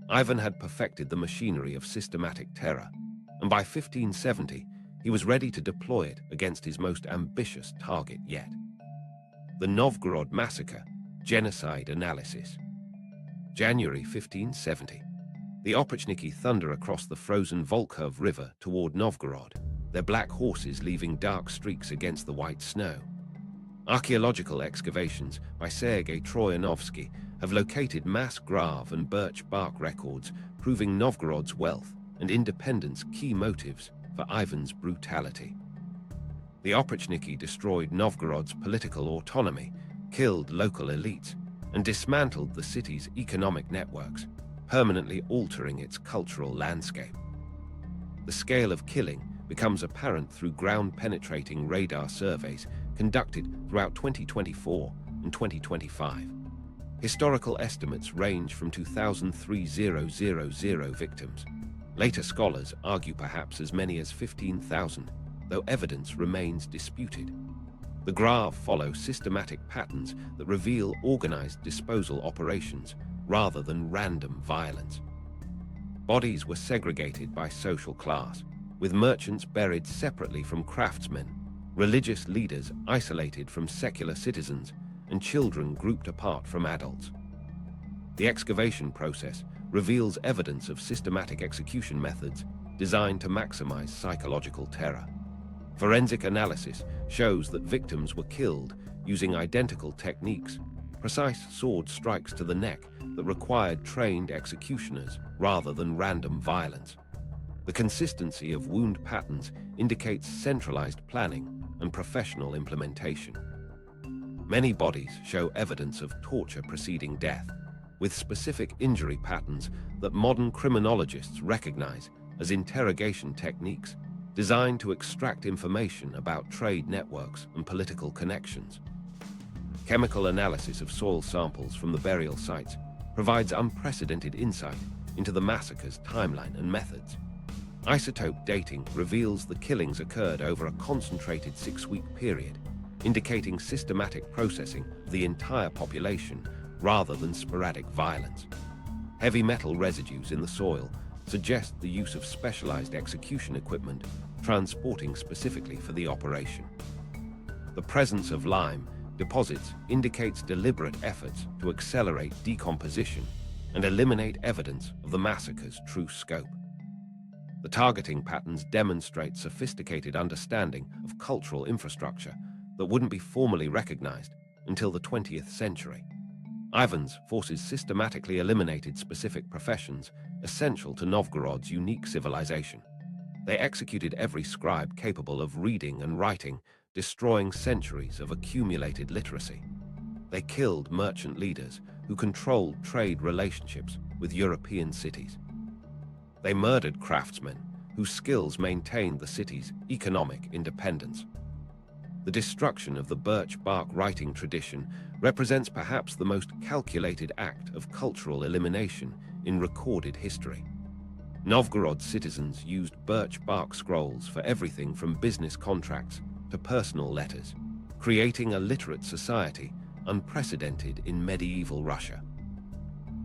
Ivan had perfected the machinery of systematic terror, and by 1570, he was ready to deploy it against his most ambitious target yet: the Novgorod Massacre, Genocide Analysis. January 1570. The Oprichniki thunder across the frozen Volkhov River toward Novgorod, their black horses leaving dark streaks against the white snow. Archaeological excavations by Sergei Troyanovsky have located mass grave and birch bark records proving Novgorod's wealth and independence key motives for Ivan's brutality. The Oprichniki destroyed Novgorod's political autonomy, killed local elites, and dismantled the city's economic networks, permanently altering its cultural landscape. The scale of killing becomes apparent through ground-penetrating radar surveys conducted throughout 2024 and 2025. Historical estimates range from 2,300 victims. Later scholars argue perhaps as many as 15,000, though evidence remains disputed. The graph follow systematic patterns that reveal organized disposal operations rather than random violence. Bodies were segregated by social class, with merchants buried separately from craftsmen, religious leaders isolated from secular citizens, and children grouped apart from adults. The excavation process reveals evidence of systematic execution methods designed to maximize psychological terror. Forensic analysis shows that victims were killed using identical techniques, precise sword strikes to the neck that required trained executioners rather than random violence. The consistency of wound patterns indicates centralized planning and professional implementation. Many bodies show evidence of torture preceding death, with specific injury patterns that modern criminologists recognize as interrogation techniques designed to extract information about trade networks and political connections. Chemical analysis of soil samples from the burial sites provides unprecedented insight into the massacre's timeline and methods. Isotope dating reveals the killings occurred over a concentrated 6-week period, indicating systematic processing of the entire population rather than sporadic violence. Heavy metal residues in the soil suggest the use of specialized execution equipment transporting specifically for the operation. The presence of lime deposits indicates deliberate efforts to accelerate decomposition and eliminate evidence of the massacre's true scope. The targeting patterns demonstrate sophisticated understanding of cultural infrastructure that wouldn't be formally recognized until the 20th century. Ivan's forces systematically eliminated specific professions essential to Novgorod's unique civilization. They executed every scribe capable of reading and writing, destroying centuries of accumulated literacy. They killed merchant leaders who controlled trade relationships with European cities. They murdered craftsmen whose skills maintained the city's economic independence. The destruction of the birch bark writing tradition represents perhaps the most calculated act of cultural elimination in recorded history. Novgorod citizens used birch bark scrolls for everything from business contracts to personal letters, creating a literate society unprecedented in medieval Russia.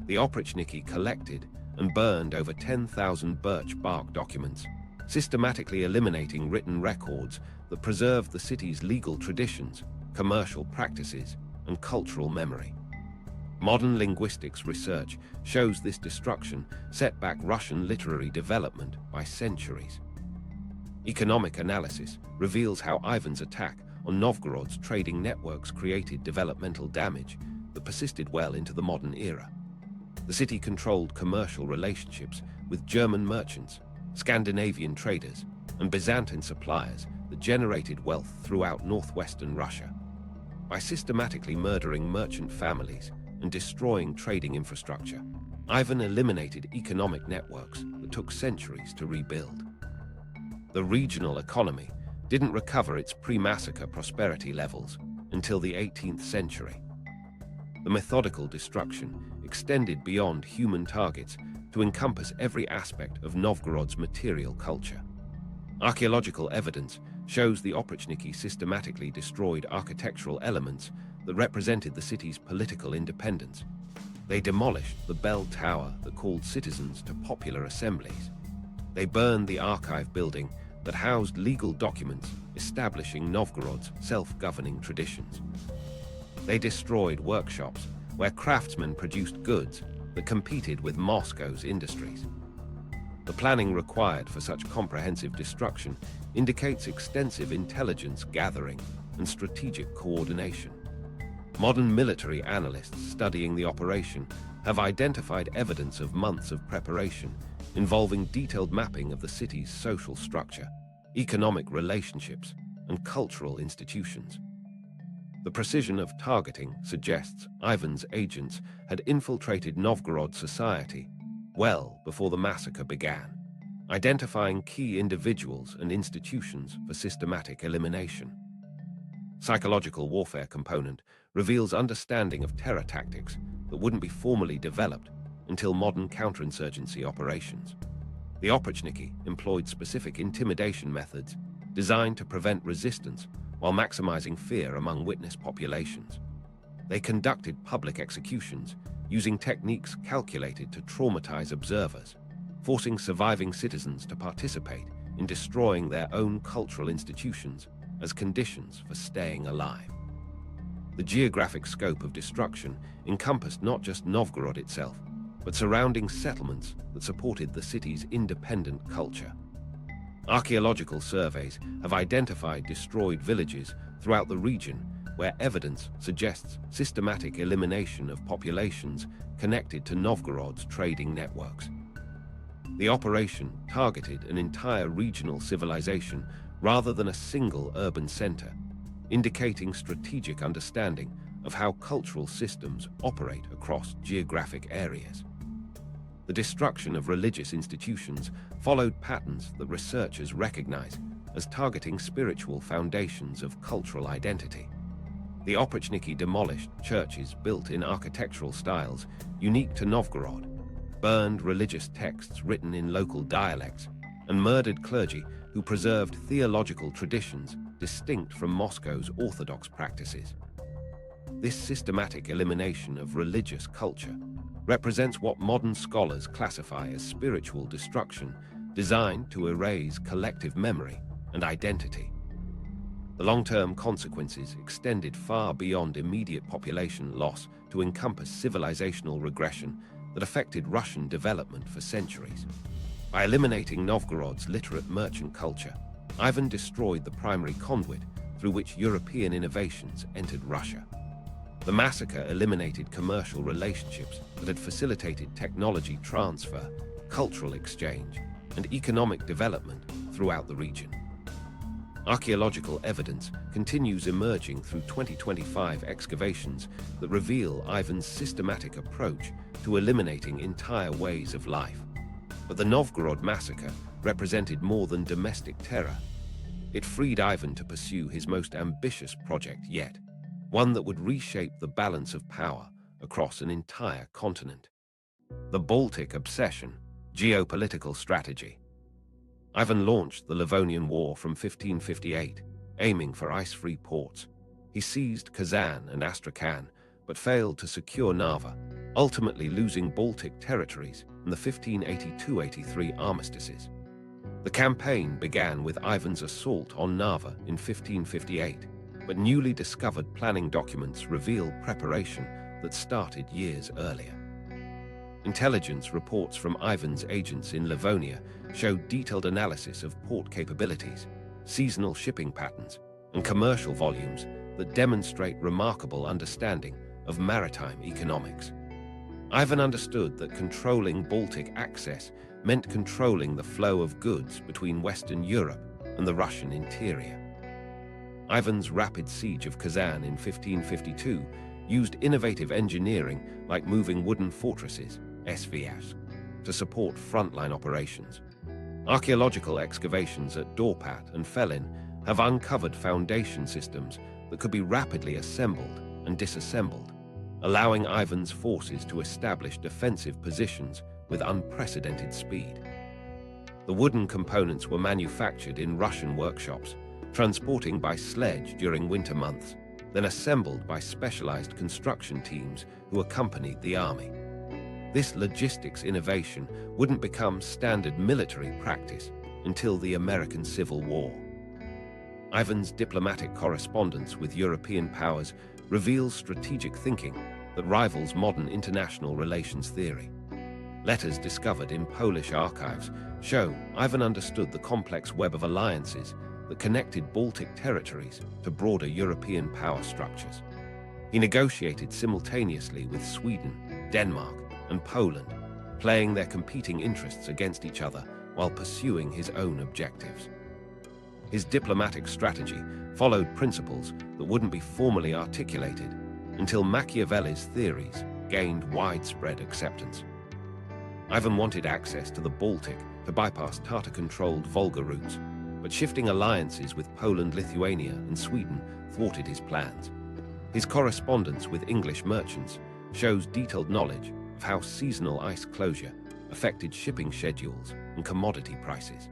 The Oprichniki collected and burned over 10,000 birch bark documents, systematically eliminating written records that preserved the city's legal traditions, commercial practices, and cultural memory. Modern linguistics research shows this destruction set back Russian literary development by centuries. Economic analysis reveals how Ivan's attack on Novgorod's trading networks created developmental damage that persisted well into the modern era. The city controlled commercial relationships with German merchants, Scandinavian traders, and Byzantine suppliers that generated wealth throughout northwestern Russia. By systematically murdering merchant families and destroying trading infrastructure, Ivan eliminated economic networks that took centuries to rebuild. The regional economy didn't recover its pre-massacre prosperity levels until the 18th century. The methodical destruction extended beyond human targets to encompass every aspect of Novgorod's material culture. Archaeological evidence shows the Oprichniki systematically destroyed architectural elements that represented the city's political independence. They demolished the bell tower that called citizens to popular assemblies. They burned the archive building that housed legal documents establishing Novgorod's self-governing traditions. They destroyed workshops where craftsmen produced goods that competed with Moscow's industries. The planning required for such comprehensive destruction indicates extensive intelligence gathering and strategic coordination. Modern military analysts studying the operation have identified evidence of months of preparation involving detailed mapping of the city's social structure, economic relationships, and cultural institutions. The precision of targeting suggests Ivan's agents had infiltrated Novgorod society well before the massacre began, identifying key individuals and institutions for systematic elimination. Psychological warfare component reveals understanding of terror tactics that wouldn't be formally developed until modern counterinsurgency operations. The Oprichniki employed specific intimidation methods designed to prevent resistance while maximizing fear among witness populations. They conducted public executions using techniques calculated to traumatize observers, forcing surviving citizens to participate in destroying their own cultural institutions as conditions for staying alive. The geographic scope of destruction encompassed not just Novgorod itself, but surrounding settlements that supported the city's independent culture. Archaeological surveys have identified destroyed villages throughout the region where evidence suggests systematic elimination of populations connected to Novgorod's trading networks. The operation targeted an entire regional civilization rather than a single urban center, indicating strategic understanding of how cultural systems operate across geographic areas. The destruction of religious institutions followed patterns that researchers recognize as targeting spiritual foundations of cultural identity. The Oprichniki demolished churches built in architectural styles unique to Novgorod, burned religious texts written in local dialects, and murdered clergy who preserved theological traditions distinct from Moscow's orthodox practices. This systematic elimination of religious culture represents what modern scholars classify as spiritual destruction designed to erase collective memory and identity. The long-term consequences extended far beyond immediate population loss to encompass civilizational regression that affected Russian development for centuries. By eliminating Novgorod's literate merchant culture, Ivan destroyed the primary conduit through which European innovations entered Russia. The massacre eliminated commercial relationships that had facilitated technology transfer, cultural exchange, and economic development throughout the region. Archaeological evidence continues emerging through 2025 excavations that reveal Ivan's systematic approach to eliminating entire ways of life. But the Novgorod Massacre represented more than domestic terror. It freed Ivan to pursue his most ambitious project yet, one that would reshape the balance of power across an entire continent. The Baltic Obsession, Geopolitical Strategy. Ivan launched the Livonian War from 1558, aiming for ice-free ports. He seized Kazan and Astrakhan, but failed to secure Narva, ultimately losing Baltic territories in the 1582-83 armistices. The campaign began with Ivan's assault on Narva in 1558, but newly discovered planning documents reveal preparation that started years earlier. Intelligence reports from Ivan's agents in Livonia show detailed analysis of port capabilities, seasonal shipping patterns, and commercial volumes that demonstrate remarkable understanding of maritime economics. Ivan understood that controlling Baltic access meant controlling the flow of goods between Western Europe and the Russian interior. Ivan's rapid siege of Kazan in 1552 used innovative engineering like moving wooden fortresses, SVS, to support frontline operations. Archaeological excavations at Dorpat and Felin have uncovered foundation systems that could be rapidly assembled and disassembled, allowing Ivan's forces to establish defensive positions with unprecedented speed. The wooden components were manufactured in Russian workshops, transporting by sledge during winter months, then assembled by specialized construction teams who accompanied the army. This logistics innovation wouldn't become standard military practice until the American Civil War. Ivan's diplomatic correspondence with European powers reveals strategic thinking that rivals modern international relations theory. Letters discovered in Polish archives show Ivan understood the complex web of alliances that connected Baltic territories to broader European power structures. He negotiated simultaneously with Sweden, Denmark, and Poland, playing their competing interests against each other while pursuing his own objectives. His diplomatic strategy followed principles that wouldn't be formally articulated until Machiavelli's theories gained widespread acceptance. Ivan wanted access to the Baltic to bypass Tatar-controlled Volga routes, but shifting alliances with Poland, Lithuania, and Sweden thwarted his plans. His correspondence with English merchants shows detailed knowledge of how seasonal ice closure affected shipping schedules and commodity prices.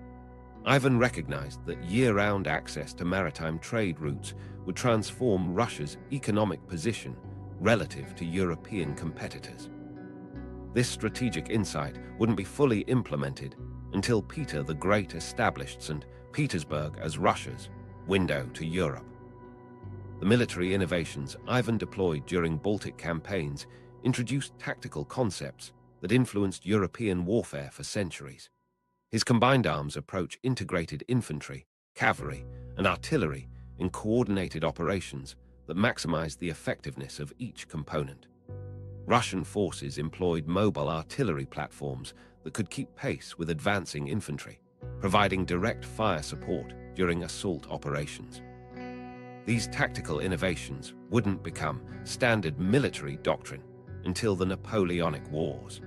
Ivan recognized that year-round access to maritime trade routes would transform Russia's economic position relative to European competitors. This strategic insight wouldn't be fully implemented until Peter the Great established St. Petersburg as Russia's window to Europe. The military innovations Ivan deployed during Baltic campaigns introduced tactical concepts that influenced European warfare for centuries. His combined arms approach integrated infantry, cavalry, and artillery in coordinated operations that maximized the effectiveness of each component. Russian forces employed mobile artillery platforms that could keep pace with advancing infantry, providing direct fire support during assault operations. These tactical innovations wouldn't become standard military doctrine until the Napoleonic Wars.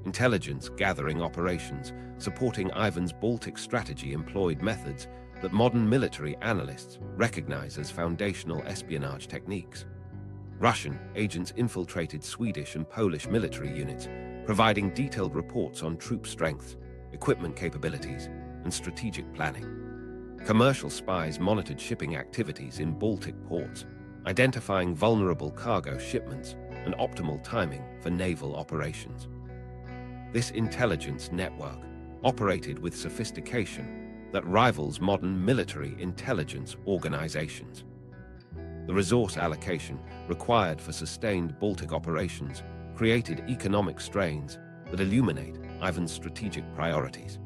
Intelligence gathering operations supporting Ivan's Baltic strategy employed methods that modern military analysts recognize as foundational espionage techniques. Russian agents infiltrated Swedish and Polish military units, providing detailed reports on troop strengths, equipment capabilities, and strategic planning. Commercial spies monitored shipping activities in Baltic ports, identifying vulnerable cargo shipments and optimal timing for naval operations. This intelligence network operated with sophistication that rivals modern military intelligence organizations. The resource allocation required for sustained Baltic operations created economic strains that illuminate Ivan's strategic priorities.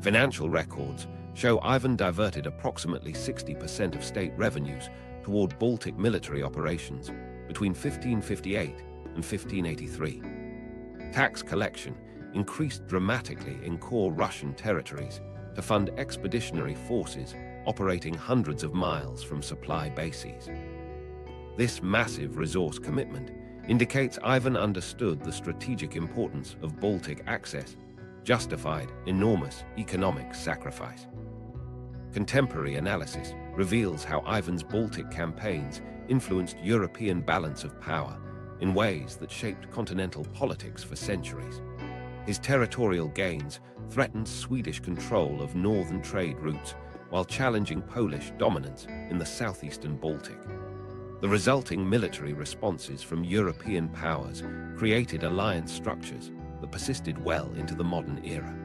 Financial records show Ivan diverted approximately 60% of state revenues toward Baltic military operations between 1558 and 1583. Tax collection increased dramatically in core Russian territories to fund expeditionary forces operating hundreds of miles from supply bases. This massive resource commitment indicates Ivan understood the strategic importance of Baltic access, justified enormous economic sacrifice. Contemporary analysis reveals how Ivan's Baltic campaigns influenced European balance of power in ways that shaped continental politics for centuries. His territorial gains threatened Swedish control of northern trade routes while challenging Polish dominance in the southeastern Baltic. The resulting military responses from European powers created alliance structures that persisted well into the modern era.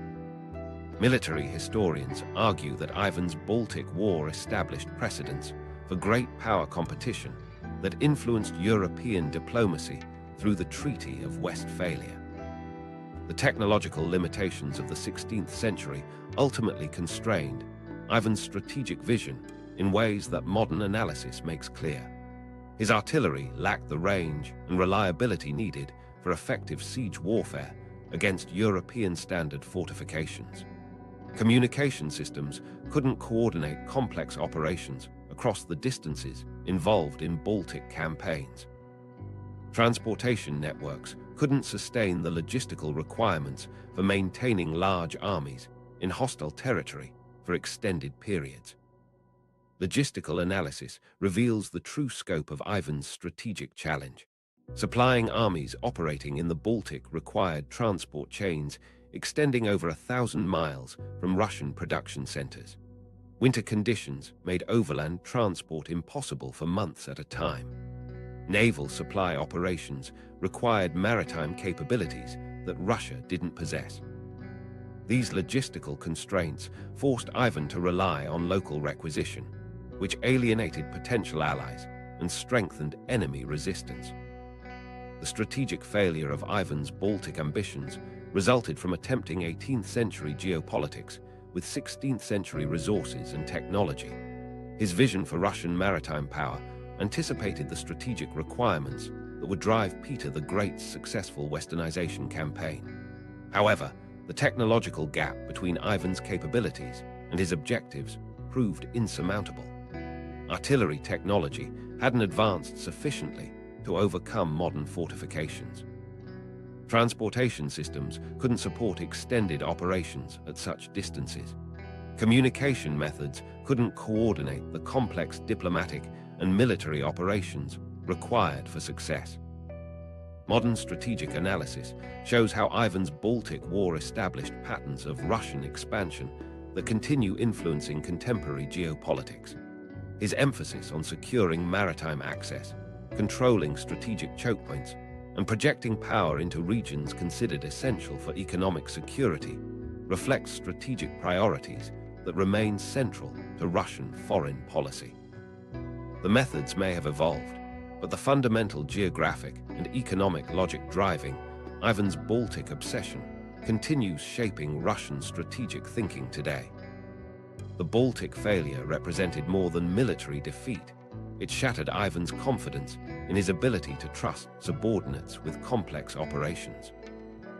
Military historians argue that Ivan's Baltic War established precedents for great power competition that influenced European diplomacy through the Treaty of Westphalia. The technological limitations of the 16th century ultimately constrained Ivan's strategic vision in ways that modern analysis makes clear. His artillery lacked the range and reliability needed for effective siege warfare against European-standard fortifications. Communication systems couldn't coordinate complex operations across the distances involved in Baltic campaigns. Transportation networks couldn't sustain the logistical requirements for maintaining large armies in hostile territory for extended periods. Logistical analysis reveals the true scope of Ivan's strategic challenge. Supplying armies operating in the Baltic required transport chains extending over 1,000 miles from Russian production centers. Winter conditions made overland transport impossible for months at a time. Naval supply operations required maritime capabilities that Russia didn't possess. These logistical constraints forced Ivan to rely on local requisition, which alienated potential allies and strengthened enemy resistance. The strategic failure of Ivan's Baltic ambitions resulted from attempting 18th century geopolitics with 16th century resources and technology. His vision for Russian maritime power anticipated the strategic requirements that would drive Peter the Great's successful westernization campaign. However, the technological gap between Ivan's capabilities and his objectives proved insurmountable. Artillery technology hadn't advanced sufficiently to overcome modern fortifications. Transportation systems couldn't support extended operations at such distances. Communication methods couldn't coordinate the complex diplomatic and military operations required for success. Modern strategic analysis shows how Ivan's Baltic War established patterns of Russian expansion that continue influencing contemporary geopolitics. His emphasis on securing maritime access, controlling strategic choke points, and projecting power into regions considered essential for economic security reflects strategic priorities that remain central to Russian foreign policy. The methods may have evolved, but the fundamental geographic and economic logic driving Ivan's Baltic obsession continues shaping Russian strategic thinking today. The Baltic failure represented more than military defeat. It shattered Ivan's confidence in his ability to trust subordinates with complex operations.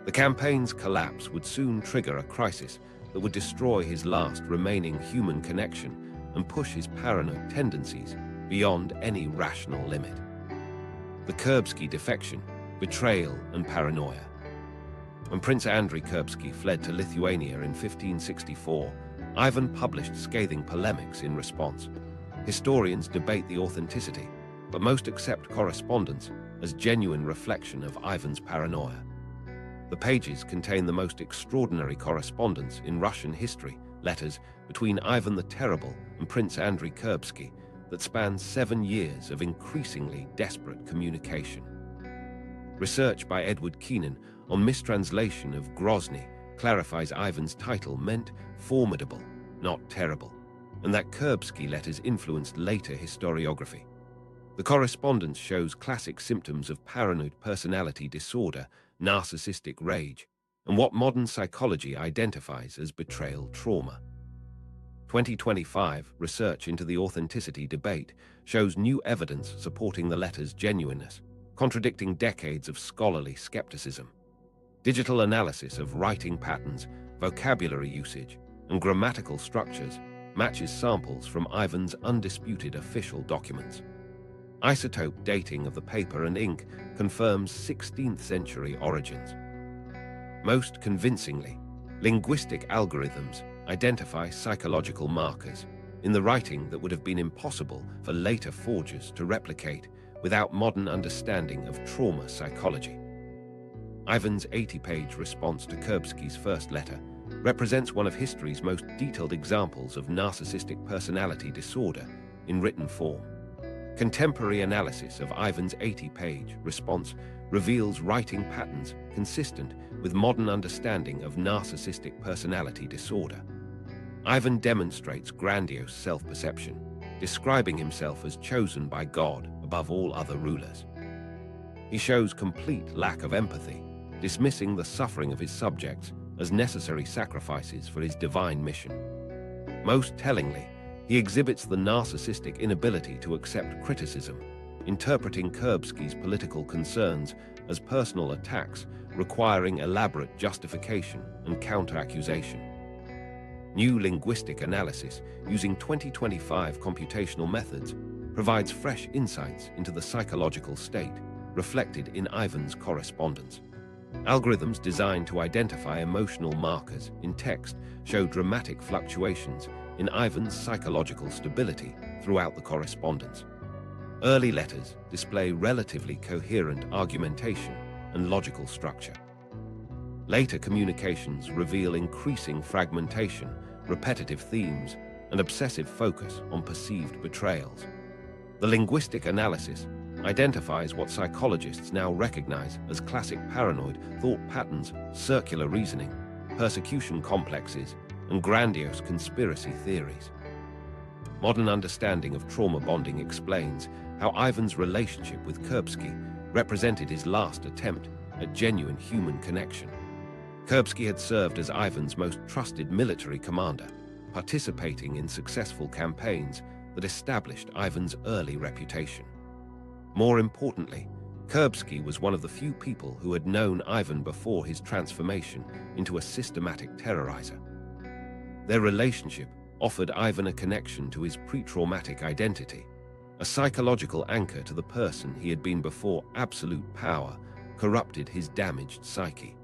The campaign's collapse would soon trigger a crisis that would destroy his last remaining human connection and push his paranoid tendencies beyond any rational limit. The Kurbsky defection, betrayal, and paranoia. When Prince Andrei Kurbsky fled to Lithuania in 1564, Ivan published scathing polemics in response. Historians debate the authenticity, but most accept correspondence as genuine reflection of Ivan's paranoia. The pages contain the most extraordinary correspondence in Russian history, letters between Ivan the Terrible and Prince Andrei Kurbsky that span 7 years of increasingly desperate communication. Research by Edward Keenan on mistranslation of Grozny clarifies Ivan's title meant formidable, not terrible, and that Kurbsky letters influenced later historiography. The correspondence shows classic symptoms of paranoid personality disorder, narcissistic rage, and what modern psychology identifies as betrayal trauma. 2025 research into the authenticity debate shows new evidence supporting the letter's genuineness, contradicting decades of scholarly skepticism. Digital analysis of writing patterns, vocabulary usage, and grammatical structures matches samples from Ivan's undisputed official documents. Isotope dating of the paper and ink confirms 16th century origins. Most convincingly, linguistic algorithms identify psychological markers in the writing that would have been impossible for later forgers to replicate without modern understanding of trauma psychology. Ivan's 80-page response to Kurbsky's first letter represents one of history's most detailed examples of narcissistic personality disorder in written form. Contemporary analysis of Ivan's 80-page response reveals writing patterns consistent with modern understanding of narcissistic personality disorder. Ivan demonstrates grandiose self-perception, describing himself as chosen by God above all other rulers. He shows complete lack of empathy, dismissing the suffering of his subjects as necessary sacrifices for his divine mission. Most tellingly, he exhibits the narcissistic inability to accept criticism, interpreting Kurbsky's political concerns as personal attacks requiring elaborate justification and counter-accusation. New linguistic analysis using 2025 computational methods provides fresh insights into the psychological state reflected in Ivan's correspondence. Algorithms designed to identify emotional markers in text show dramatic fluctuations in Ivan's psychological stability throughout the correspondence. Early letters display relatively coherent argumentation and logical structure. Later communications reveal increasing fragmentation, repetitive themes, and obsessive focus on perceived betrayals. The linguistic analysis identifies what psychologists now recognize as classic paranoid thought patterns, circular reasoning, persecution complexes, and grandiose conspiracy theories. Modern understanding of trauma bonding explains how Ivan's relationship with Kurbsky represented his last attempt at genuine human connection. Kurbsky had served as Ivan's most trusted military commander, participating in successful campaigns that established Ivan's early reputation. More importantly, Kurbsky was one of the few people who had known Ivan before his transformation into a systematic terrorizer. Their relationship offered Ivan a connection to his pre-traumatic identity, a psychological anchor to the person he had been before absolute power corrupted his damaged psyche.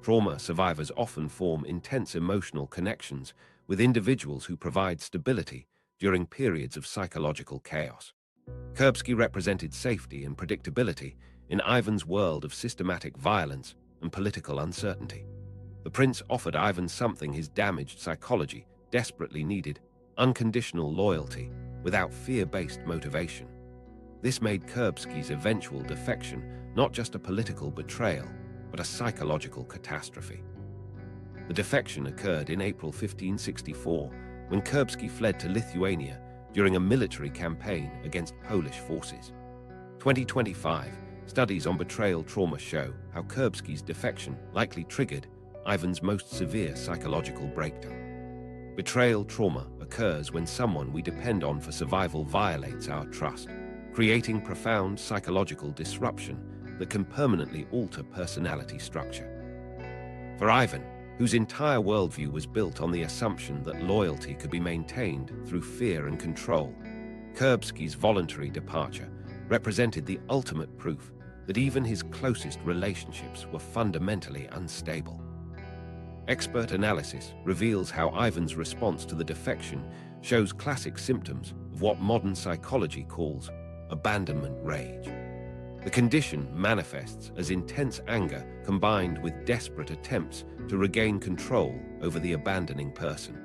Trauma survivors often form intense emotional connections with individuals who provide stability during periods of psychological chaos. Kurbsky represented safety and predictability in Ivan's world of systematic violence and political uncertainty. The prince offered Ivan something his damaged psychology desperately needed: unconditional loyalty without fear-based motivation. This made Kurbsky's eventual defection not just a political betrayal, but a psychological catastrophe. The defection occurred in April 1564, when Kurbsky fled to Lithuania during a military campaign against Polish forces. 2025 studies on betrayal trauma show how Kurbsky's defection likely triggered Ivan's most severe psychological breakdown. Betrayal trauma occurs when someone we depend on for survival violates our trust, creating profound psychological disruption that can permanently alter personality structure. For Ivan, whose entire worldview was built on the assumption that loyalty could be maintained through fear and control, Kurbsky's voluntary departure represented the ultimate proof that even his closest relationships were fundamentally unstable. Expert analysis reveals how Ivan's response to the defection shows classic symptoms of what modern psychology calls abandonment rage. The condition manifests as intense anger combined with desperate attempts to regain control over the abandoning person.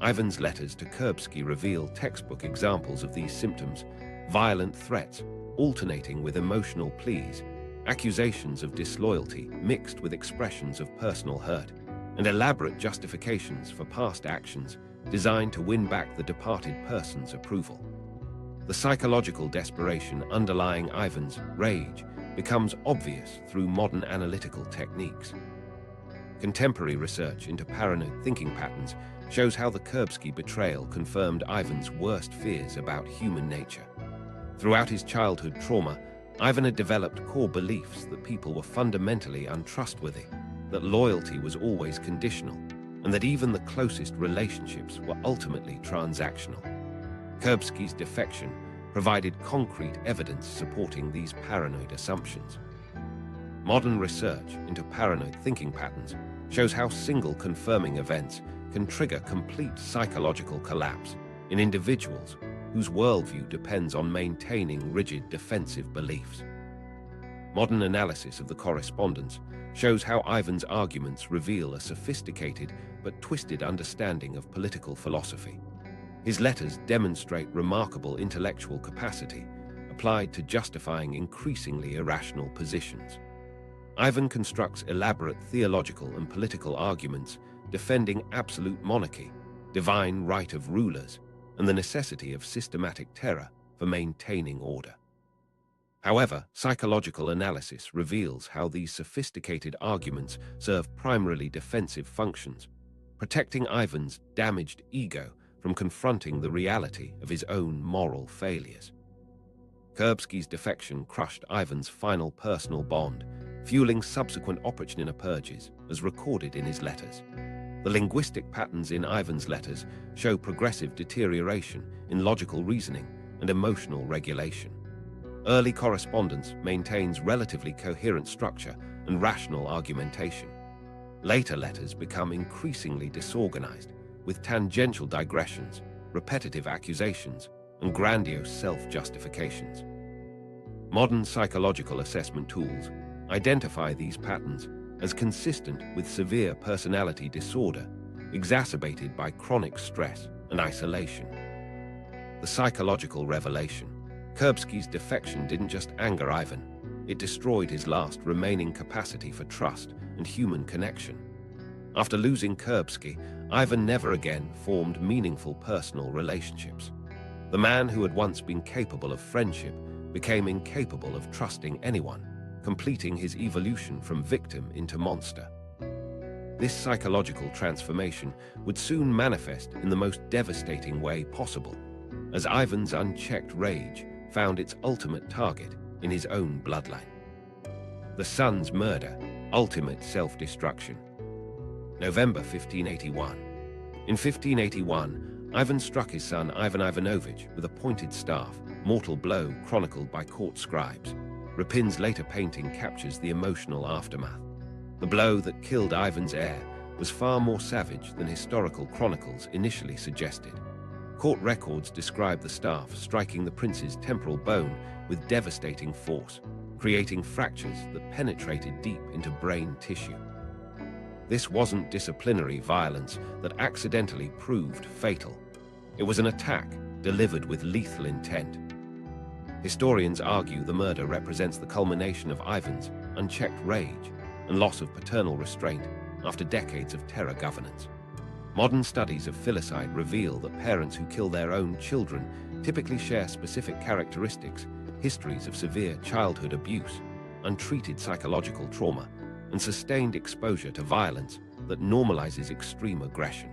Ivan's letters to Kurbsky reveal textbook examples of these symptoms: violent threats alternating with emotional pleas, accusations of disloyalty mixed with expressions of personal hurt, and elaborate justifications for past actions designed to win back the departed person's approval. The psychological desperation underlying Ivan's rage becomes obvious through modern analytical techniques. Contemporary research into paranoid thinking patterns shows how the Kurbsky betrayal confirmed Ivan's worst fears about human nature. Throughout his childhood trauma, Ivan had developed core beliefs that people were fundamentally untrustworthy, that loyalty was always conditional, and that even the closest relationships were ultimately transactional. Kurbsky's defection provided concrete evidence supporting these paranoid assumptions. Modern research into paranoid thinking patterns shows how single confirming events can trigger complete psychological collapse in individuals whose worldview depends on maintaining rigid defensive beliefs. Modern analysis of the correspondence shows how Ivan's arguments reveal a sophisticated but twisted understanding of political philosophy. His letters demonstrate remarkable intellectual capacity applied to justifying increasingly irrational positions. Ivan constructs elaborate theological and political arguments defending absolute monarchy, divine right of rulers, and the necessity of systematic terror for maintaining order. However, psychological analysis reveals how these sophisticated arguments serve primarily defensive functions, protecting Ivan's damaged ego from confronting the reality of his own moral failures. Kurbsky's defection crushed Ivan's final personal bond, fueling subsequent Oprichnina purges, as recorded in his letters. The linguistic patterns in Ivan's letters show progressive deterioration in logical reasoning and emotional regulation. Early correspondence maintains relatively coherent structure and rational argumentation. Later letters become increasingly disorganized, with tangential digressions, repetitive accusations, and grandiose self-justifications. Modern psychological assessment tools identify these patterns as consistent with severe personality disorder, exacerbated by chronic stress and isolation. The psychological revelation: Kurbsky's defection didn't just anger Ivan, it destroyed his last remaining capacity for trust and human connection. After losing Kurbsky, Ivan never again formed meaningful personal relationships. The man who had once been capable of friendship became incapable of trusting anyone, completing his evolution from victim into monster. This psychological transformation would soon manifest in the most devastating way possible, as Ivan's unchecked rage found its ultimate target in his own bloodline. The son's murder, ultimate self-destruction. November 1581. In 1581, Ivan struck his son Ivan Ivanovich with a pointed staff, mortal blow chronicled by court scribes. Rapin's later painting captures the emotional aftermath. The blow that killed Ivan's heir was far more savage than historical chronicles initially suggested. Court records describe the staff striking the prince's temporal bone with devastating force, creating fractures that penetrated deep into brain tissue. This wasn't disciplinary violence that accidentally proved fatal. It was an attack delivered with lethal intent. Historians argue the murder represents the culmination of Ivan's unchecked rage and loss of paternal restraint after decades of terror governance. Modern studies of filicide reveal that parents who kill their own children typically share specific characteristics, histories of severe childhood abuse, untreated psychological trauma, and sustained exposure to violence that normalizes extreme aggression.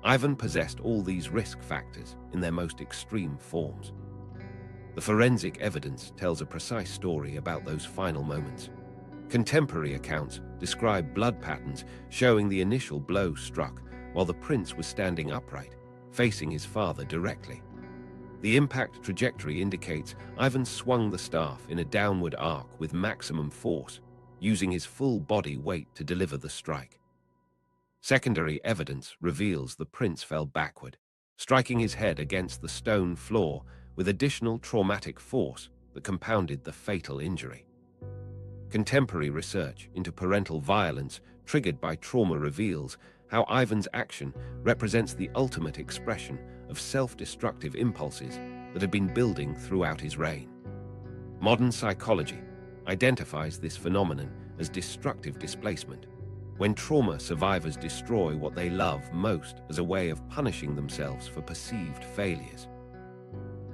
Ivan possessed all these risk factors in their most extreme forms. The forensic evidence tells a precise story about those final moments. Contemporary accounts describe blood patterns showing the initial blow struck while the prince was standing upright, facing his father directly. The impact trajectory indicates Ivan swung the staff in a downward arc with maximum force, using his full body weight to deliver the strike. Secondary evidence reveals the prince fell backward, striking his head against the stone floor with additional traumatic force that compounded the fatal injury. Contemporary research into parental violence triggered by trauma reveals how Ivan's action represents the ultimate expression of self-destructive impulses that had been building throughout his reign. Modern psychology identifies this phenomenon as destructive displacement, when trauma survivors destroy what they love most as a way of punishing themselves for perceived failures.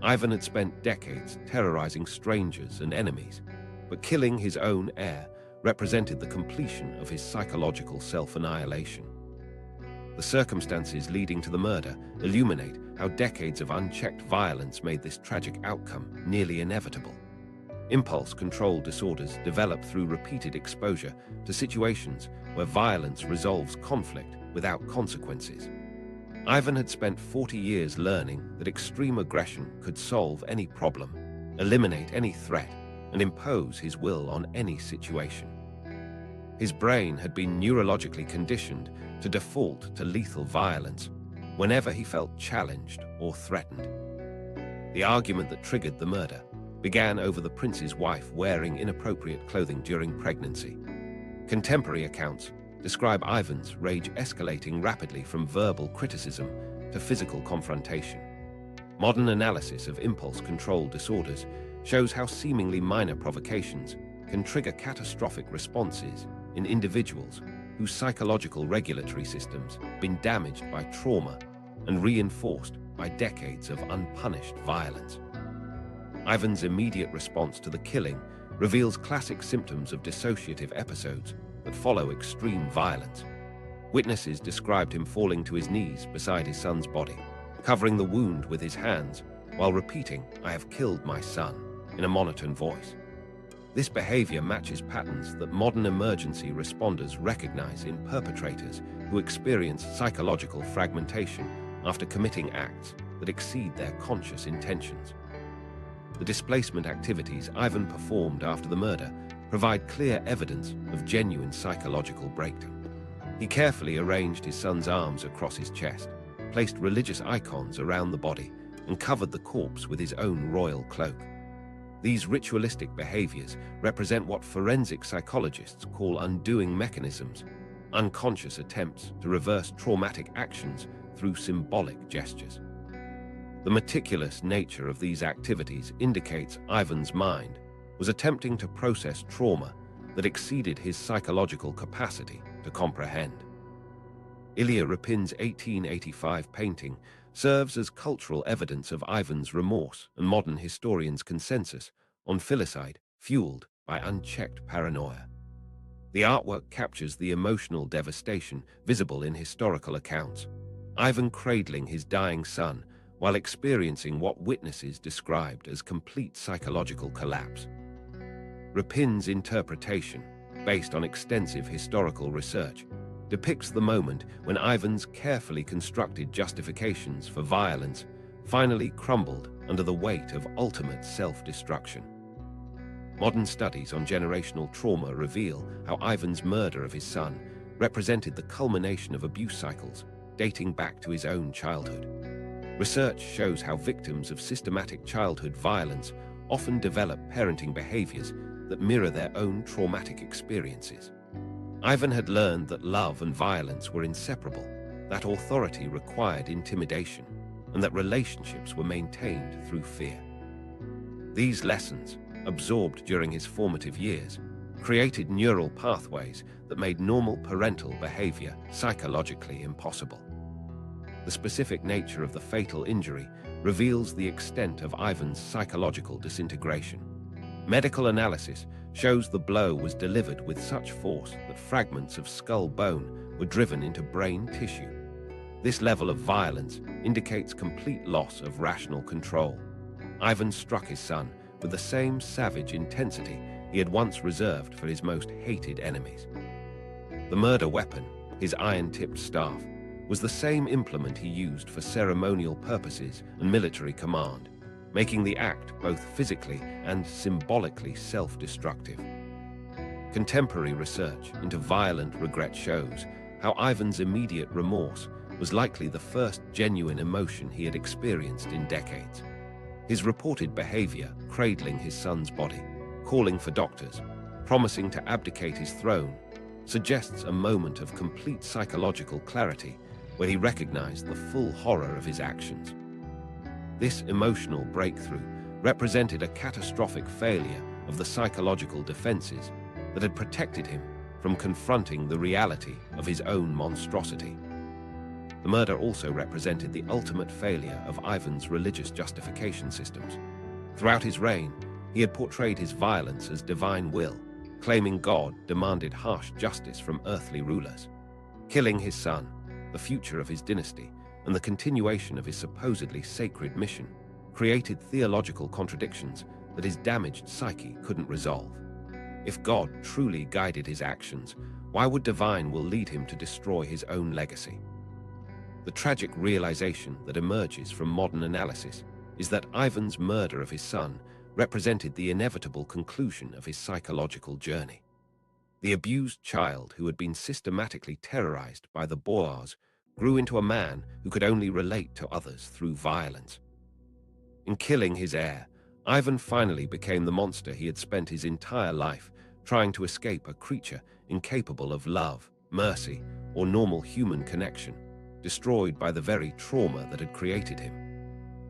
Ivan had spent decades terrorizing strangers and enemies, but killing his own heir represented the completion of his psychological self-annihilation. The circumstances leading to the murder illuminate how decades of unchecked violence made this tragic outcome nearly inevitable. Impulse control disorders develop through repeated exposure to situations where violence resolves conflict without consequences. Ivan had spent 40 years learning that extreme aggression could solve any problem, eliminate any threat, and impose his will on any situation. His brain had been neurologically conditioned to default to lethal violence whenever he felt challenged or threatened. The argument that triggered the murder began over the prince's wife wearing inappropriate clothing during pregnancy. Contemporary accounts describe Ivan's rage escalating rapidly from verbal criticism to physical confrontation. Modern analysis of impulse control disorders shows how seemingly minor provocations can trigger catastrophic responses in individuals whose psychological regulatory systems have been damaged by trauma and reinforced by decades of unpunished violence. Ivan's immediate response to the killing reveals classic symptoms of dissociative episodes that follow extreme violence. Witnesses described him falling to his knees beside his son's body, covering the wound with his hands, while repeating, "I have killed my son," in a monotone voice. This behavior matches patterns that modern emergency responders recognize in perpetrators who experience psychological fragmentation after committing acts that exceed their conscious intentions. The displacement activities Ivan performed after the murder provide clear evidence of genuine psychological breakdown. He carefully arranged his son's arms across his chest, placed religious icons around the body, and covered the corpse with his own royal cloak. These ritualistic behaviors represent what forensic psychologists call undoing mechanisms, unconscious attempts to reverse traumatic actions through symbolic gestures. The meticulous nature of these activities indicates Ivan's mind was attempting to process trauma that exceeded his psychological capacity to comprehend. Ilya Repin's 1885 painting serves as cultural evidence of Ivan's remorse and modern historians' consensus on filicide fueled by unchecked paranoia. The artwork captures the emotional devastation visible in historical accounts, Ivan cradling his dying son while experiencing what witnesses described as complete psychological collapse. Repin's interpretation, based on extensive historical research, depicts the moment when Ivan's carefully constructed justifications for violence finally crumbled under the weight of ultimate self-destruction. Modern studies on generational trauma reveal how Ivan's murder of his son represented the culmination of abuse cycles dating back to his own childhood. Research shows how victims of systematic childhood violence often develop parenting behaviors that mirror their own traumatic experiences. Ivan had learned that love and violence were inseparable, that authority required intimidation, and that relationships were maintained through fear. These lessons, absorbed during his formative years, created neural pathways that made normal parental behavior psychologically impossible. The specific nature of the fatal injury reveals the extent of Ivan's psychological disintegration. Medical analysis shows the blow was delivered with such force that fragments of skull bone were driven into brain tissue. This level of violence indicates complete loss of rational control. Ivan struck his son with the same savage intensity he had once reserved for his most hated enemies. The murder weapon, his iron-tipped staff, was the same implement he used for ceremonial purposes and military command, making the act both physically and symbolically self-destructive. Contemporary research into violent regret shows how Ivan's immediate remorse was likely the first genuine emotion he had experienced in decades. His reported behavior, cradling his son's body, calling for doctors, promising to abdicate his throne, suggests a moment of complete psychological clarity where he recognized the full horror of his actions. This emotional breakthrough represented a catastrophic failure of the psychological defenses that had protected him from confronting the reality of his own monstrosity. The murder also represented the ultimate failure of Ivan's religious justification systems. Throughout his reign, he had portrayed his violence as divine will, claiming God demanded harsh justice from earthly rulers. Killing his son, the future of his dynasty, and the continuation of his supposedly sacred mission created theological contradictions that his damaged psyche couldn't resolve. If God truly guided his actions, why would divine will lead him to destroy his own legacy? The tragic realization that emerges from modern analysis is that Ivan's murder of his son represented the inevitable conclusion of his psychological journey. The abused child who had been systematically terrorized by the Boers grew into a man who could only relate to others through violence. In killing his heir, Ivan finally became the monster he had spent his entire life trying to escape, a creature incapable of love, mercy, or normal human connection, destroyed by the very trauma that had created him.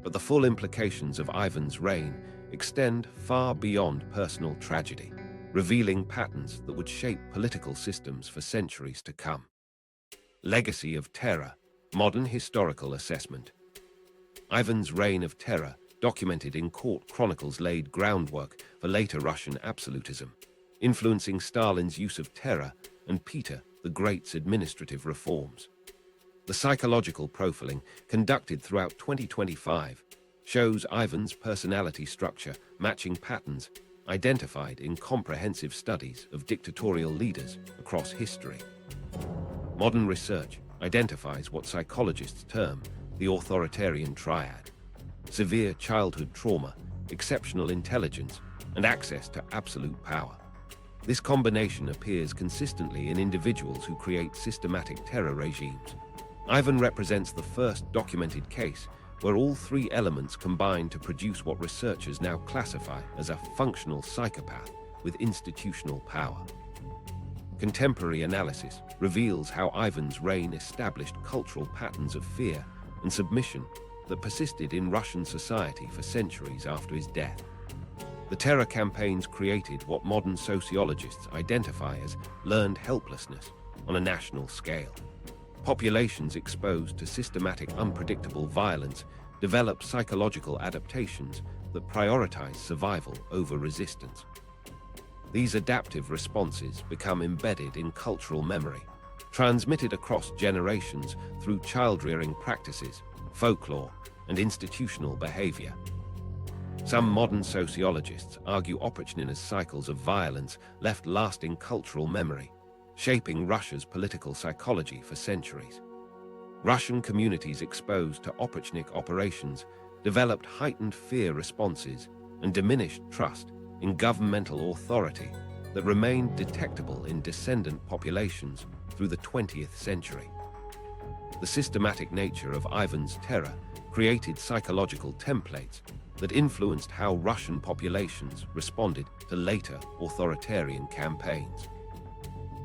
But the full implications of Ivan's reign extend far beyond personal tragedy, revealing patterns that would shape political systems for centuries to come. Legacy of Terror, Modern Historical Assessment. Ivan's reign of terror documented in court chronicles laid groundwork for later Russian absolutism, influencing Stalin's use of terror and Peter the Great's administrative reforms. The psychological profiling conducted throughout 2025 shows Ivan's personality structure matching patterns identified in comprehensive studies of dictatorial leaders across history. Modern research identifies what psychologists term the authoritarian triad: severe childhood trauma, exceptional intelligence, and access to absolute power. This combination appears consistently in individuals who create systematic terror regimes. Ivan represents the first documented case where all three elements combine to produce what researchers now classify as a functional psychopath with institutional power. Contemporary analysis reveals how Ivan's reign established cultural patterns of fear and submission that persisted in Russian society for centuries after his death. The terror campaigns created what modern sociologists identify as learned helplessness on a national scale. Populations exposed to systematic, unpredictable violence develop psychological adaptations that prioritize survival over resistance. These adaptive responses become embedded in cultural memory, transmitted across generations through child-rearing practices, folklore, and institutional behavior. Some modern sociologists argue Oprichnina's cycles of violence left lasting cultural memory, shaping Russia's political psychology for centuries. Russian communities exposed to Oprichnik operations developed heightened fear responses and diminished trust in governmental authority that remained detectable in descendant populations through the 20th century. The systematic nature of Ivan's terror created psychological templates that influenced how Russian populations responded to later authoritarian campaigns.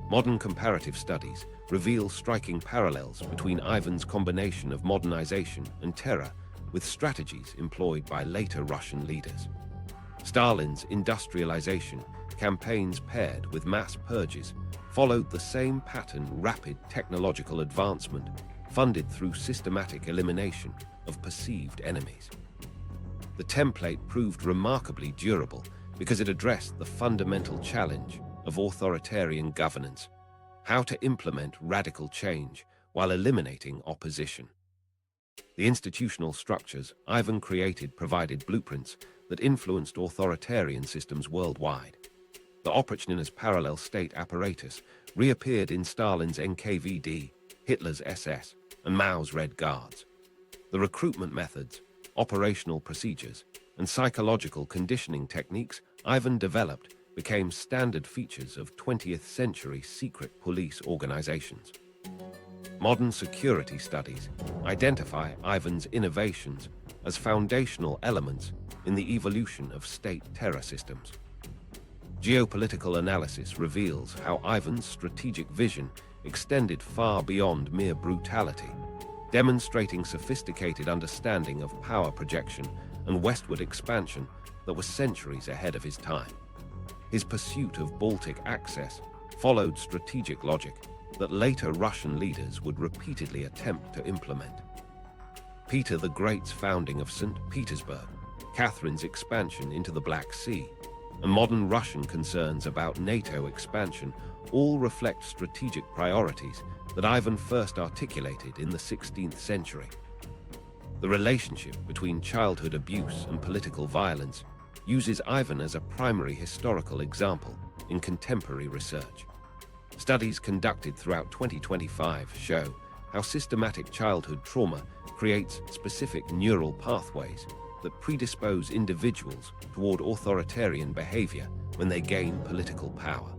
Modern comparative studies reveal striking parallels between Ivan's combination of modernization and terror with strategies employed by later Russian leaders. Stalin's industrialization campaigns paired with mass purges followed the same pattern: rapid technological advancement funded through systematic elimination of perceived enemies. The template proved remarkably durable because it addressed the fundamental challenge of authoritarian governance: how to implement radical change while eliminating opposition. The institutional structures Ivan created provided blueprints that influenced authoritarian systems worldwide. The Oprichnina's parallel state apparatus reappeared in Stalin's NKVD, Hitler's SS, and Mao's Red Guards. The recruitment methods, operational procedures, and psychological conditioning techniques Ivan developed became standard features of 20th century secret police organizations. Modern security studies identify Ivan's innovations as foundational elements in the evolution of state terror systems. Geopolitical analysis reveals how Ivan's strategic vision extended far beyond mere brutality, demonstrating sophisticated understanding of power projection and westward expansion that was centuries ahead of his time. His pursuit of Baltic access followed strategic logic that later Russian leaders would repeatedly attempt to implement. Peter the Great's founding of St. Petersburg, Catherine's expansion into the Black Sea, and modern Russian concerns about NATO expansion all reflect strategic priorities that Ivan first articulated in the 16th century. The relationship between childhood abuse and political violence uses Ivan as a primary historical example in contemporary research. Studies conducted throughout 2025 show how systematic childhood trauma creates specific neural pathways that predispose individuals toward authoritarian behavior when they gain political power.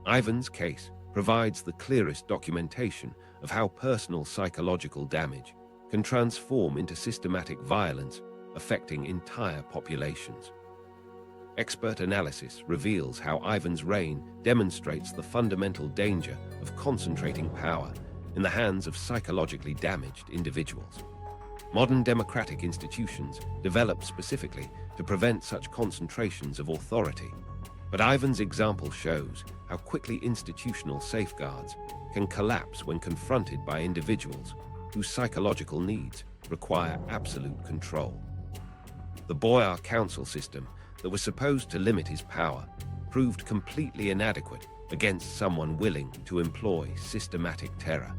Ivan's case provides the clearest documentation of how personal psychological damage can transform into systematic violence affecting entire populations. Expert analysis reveals how Ivan's reign demonstrates the fundamental danger of concentrating power in the hands of psychologically damaged individuals. Modern democratic institutions developed specifically to prevent such concentrations of authority, but Ivan's example shows how quickly institutional safeguards can collapse when confronted by individuals whose psychological needs require absolute control. The Boyar council system that was supposed to limit his power proved completely inadequate against someone willing to employ systematic terror.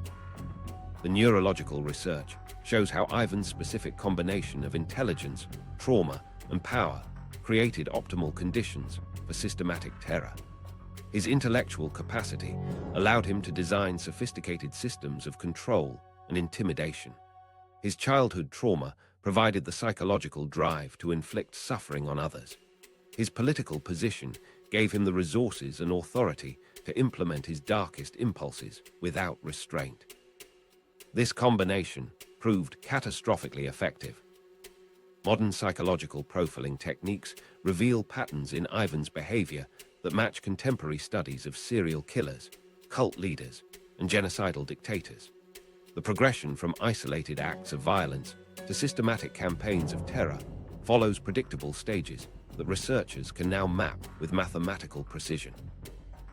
The neurological research shows how Ivan's specific combination of intelligence, trauma, and power created optimal conditions for systematic terror. His intellectual capacity allowed him to design sophisticated systems of control and intimidation. His childhood trauma provided the psychological drive to inflict suffering on others. His political position gave him the resources and authority to implement his darkest impulses without restraint. This combination proved catastrophically effective. Modern psychological profiling techniques reveal patterns in Ivan's behavior that match contemporary studies of serial killers, cult leaders, and genocidal dictators. The progression from isolated acts of violence to systematic campaigns of terror follows predictable stages that researchers can now map with mathematical precision.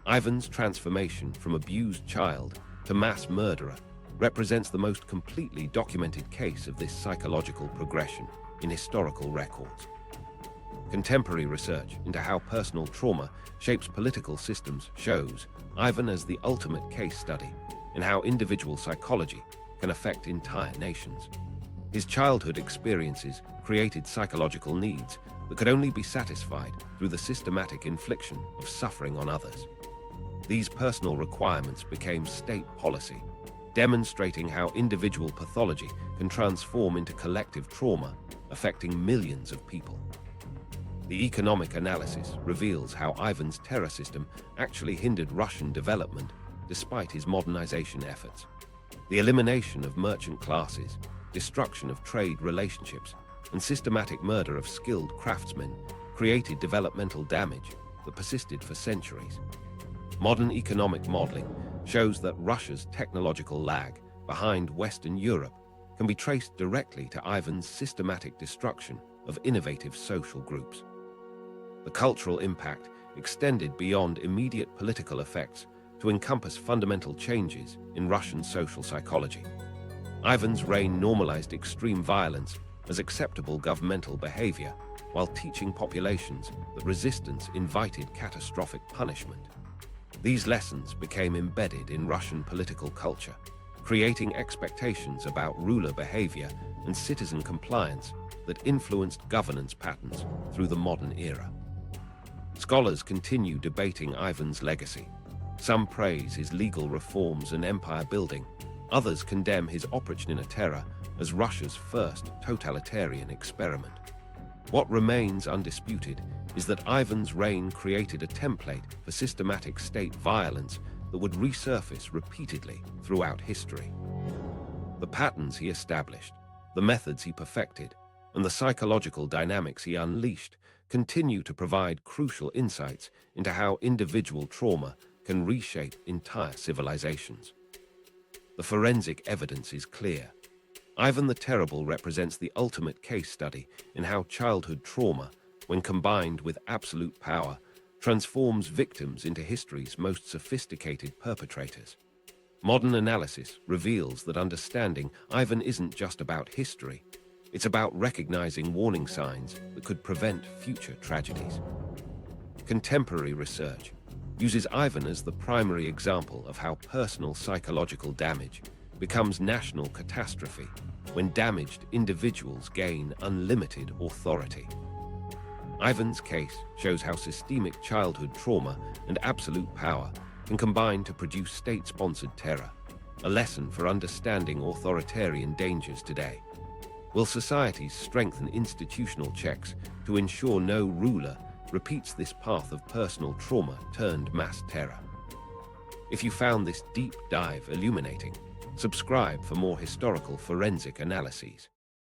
Ivan's transformation from abused child to mass murderer represents the most completely documented case of this psychological progression in historical records. Contemporary research into how personal trauma shapes political systems shows Ivan as the ultimate case study in how individual psychology can affect entire nations. His childhood experiences created psychological needs that could only be satisfied through the systematic infliction of suffering on others. These personal requirements became state policy, demonstrating how individual pathology can transform into collective trauma, affecting millions of people. The economic analysis reveals how Ivan's terror system actually hindered Russian development despite his modernization efforts. The elimination of merchant classes, destruction of trade relationships, and systematic murder of skilled craftsmen created developmental damage that persisted for centuries. Modern economic modeling shows that Russia's technological lag behind Western Europe can be traced directly to Ivan's systematic destruction of innovative social groups. The cultural impact extended beyond immediate political effects to encompass fundamental changes in Russian social psychology. Ivan's reign normalized extreme violence as acceptable governmental behavior, while teaching populations that resistance invited catastrophic punishment. These lessons became embedded in Russian political culture, creating expectations about ruler behavior and citizen compliance that influenced governance patterns through the modern era. Scholars continue debating Ivan's legacy. Some praise his legal reforms and empire building. Others condemn his Oprichnina terror as Russia's first totalitarian experiment. What remains undisputed is that Ivan's reign created a template for systematic state violence that would resurface repeatedly throughout history. The patterns he established, the methods he perfected, and the psychological dynamics he unleashed continue to provide crucial insights into how individual trauma can reshape entire civilizations. The forensic evidence is clear. Ivan the Terrible represents the ultimate case study in how childhood trauma, when combined with absolute power, transforms victims into history's most sophisticated perpetrators. Modern analysis reveals that understanding Ivan isn't just about history, it's about recognizing warning signs that could prevent future tragedies. Contemporary research uses Ivan as the primary example of how personal psychological damage becomes national catastrophe when damaged individuals gain unlimited authority. Ivan's case shows how systemic childhood trauma and absolute power can combine to produce state-sponsored terror, a lesson for understanding authoritarian dangers today. Will societies strengthen institutional checks to ensure no ruler repeats this path of personal trauma turned mass terror? If you found this deep dive illuminating, subscribe for more historical forensic analyses.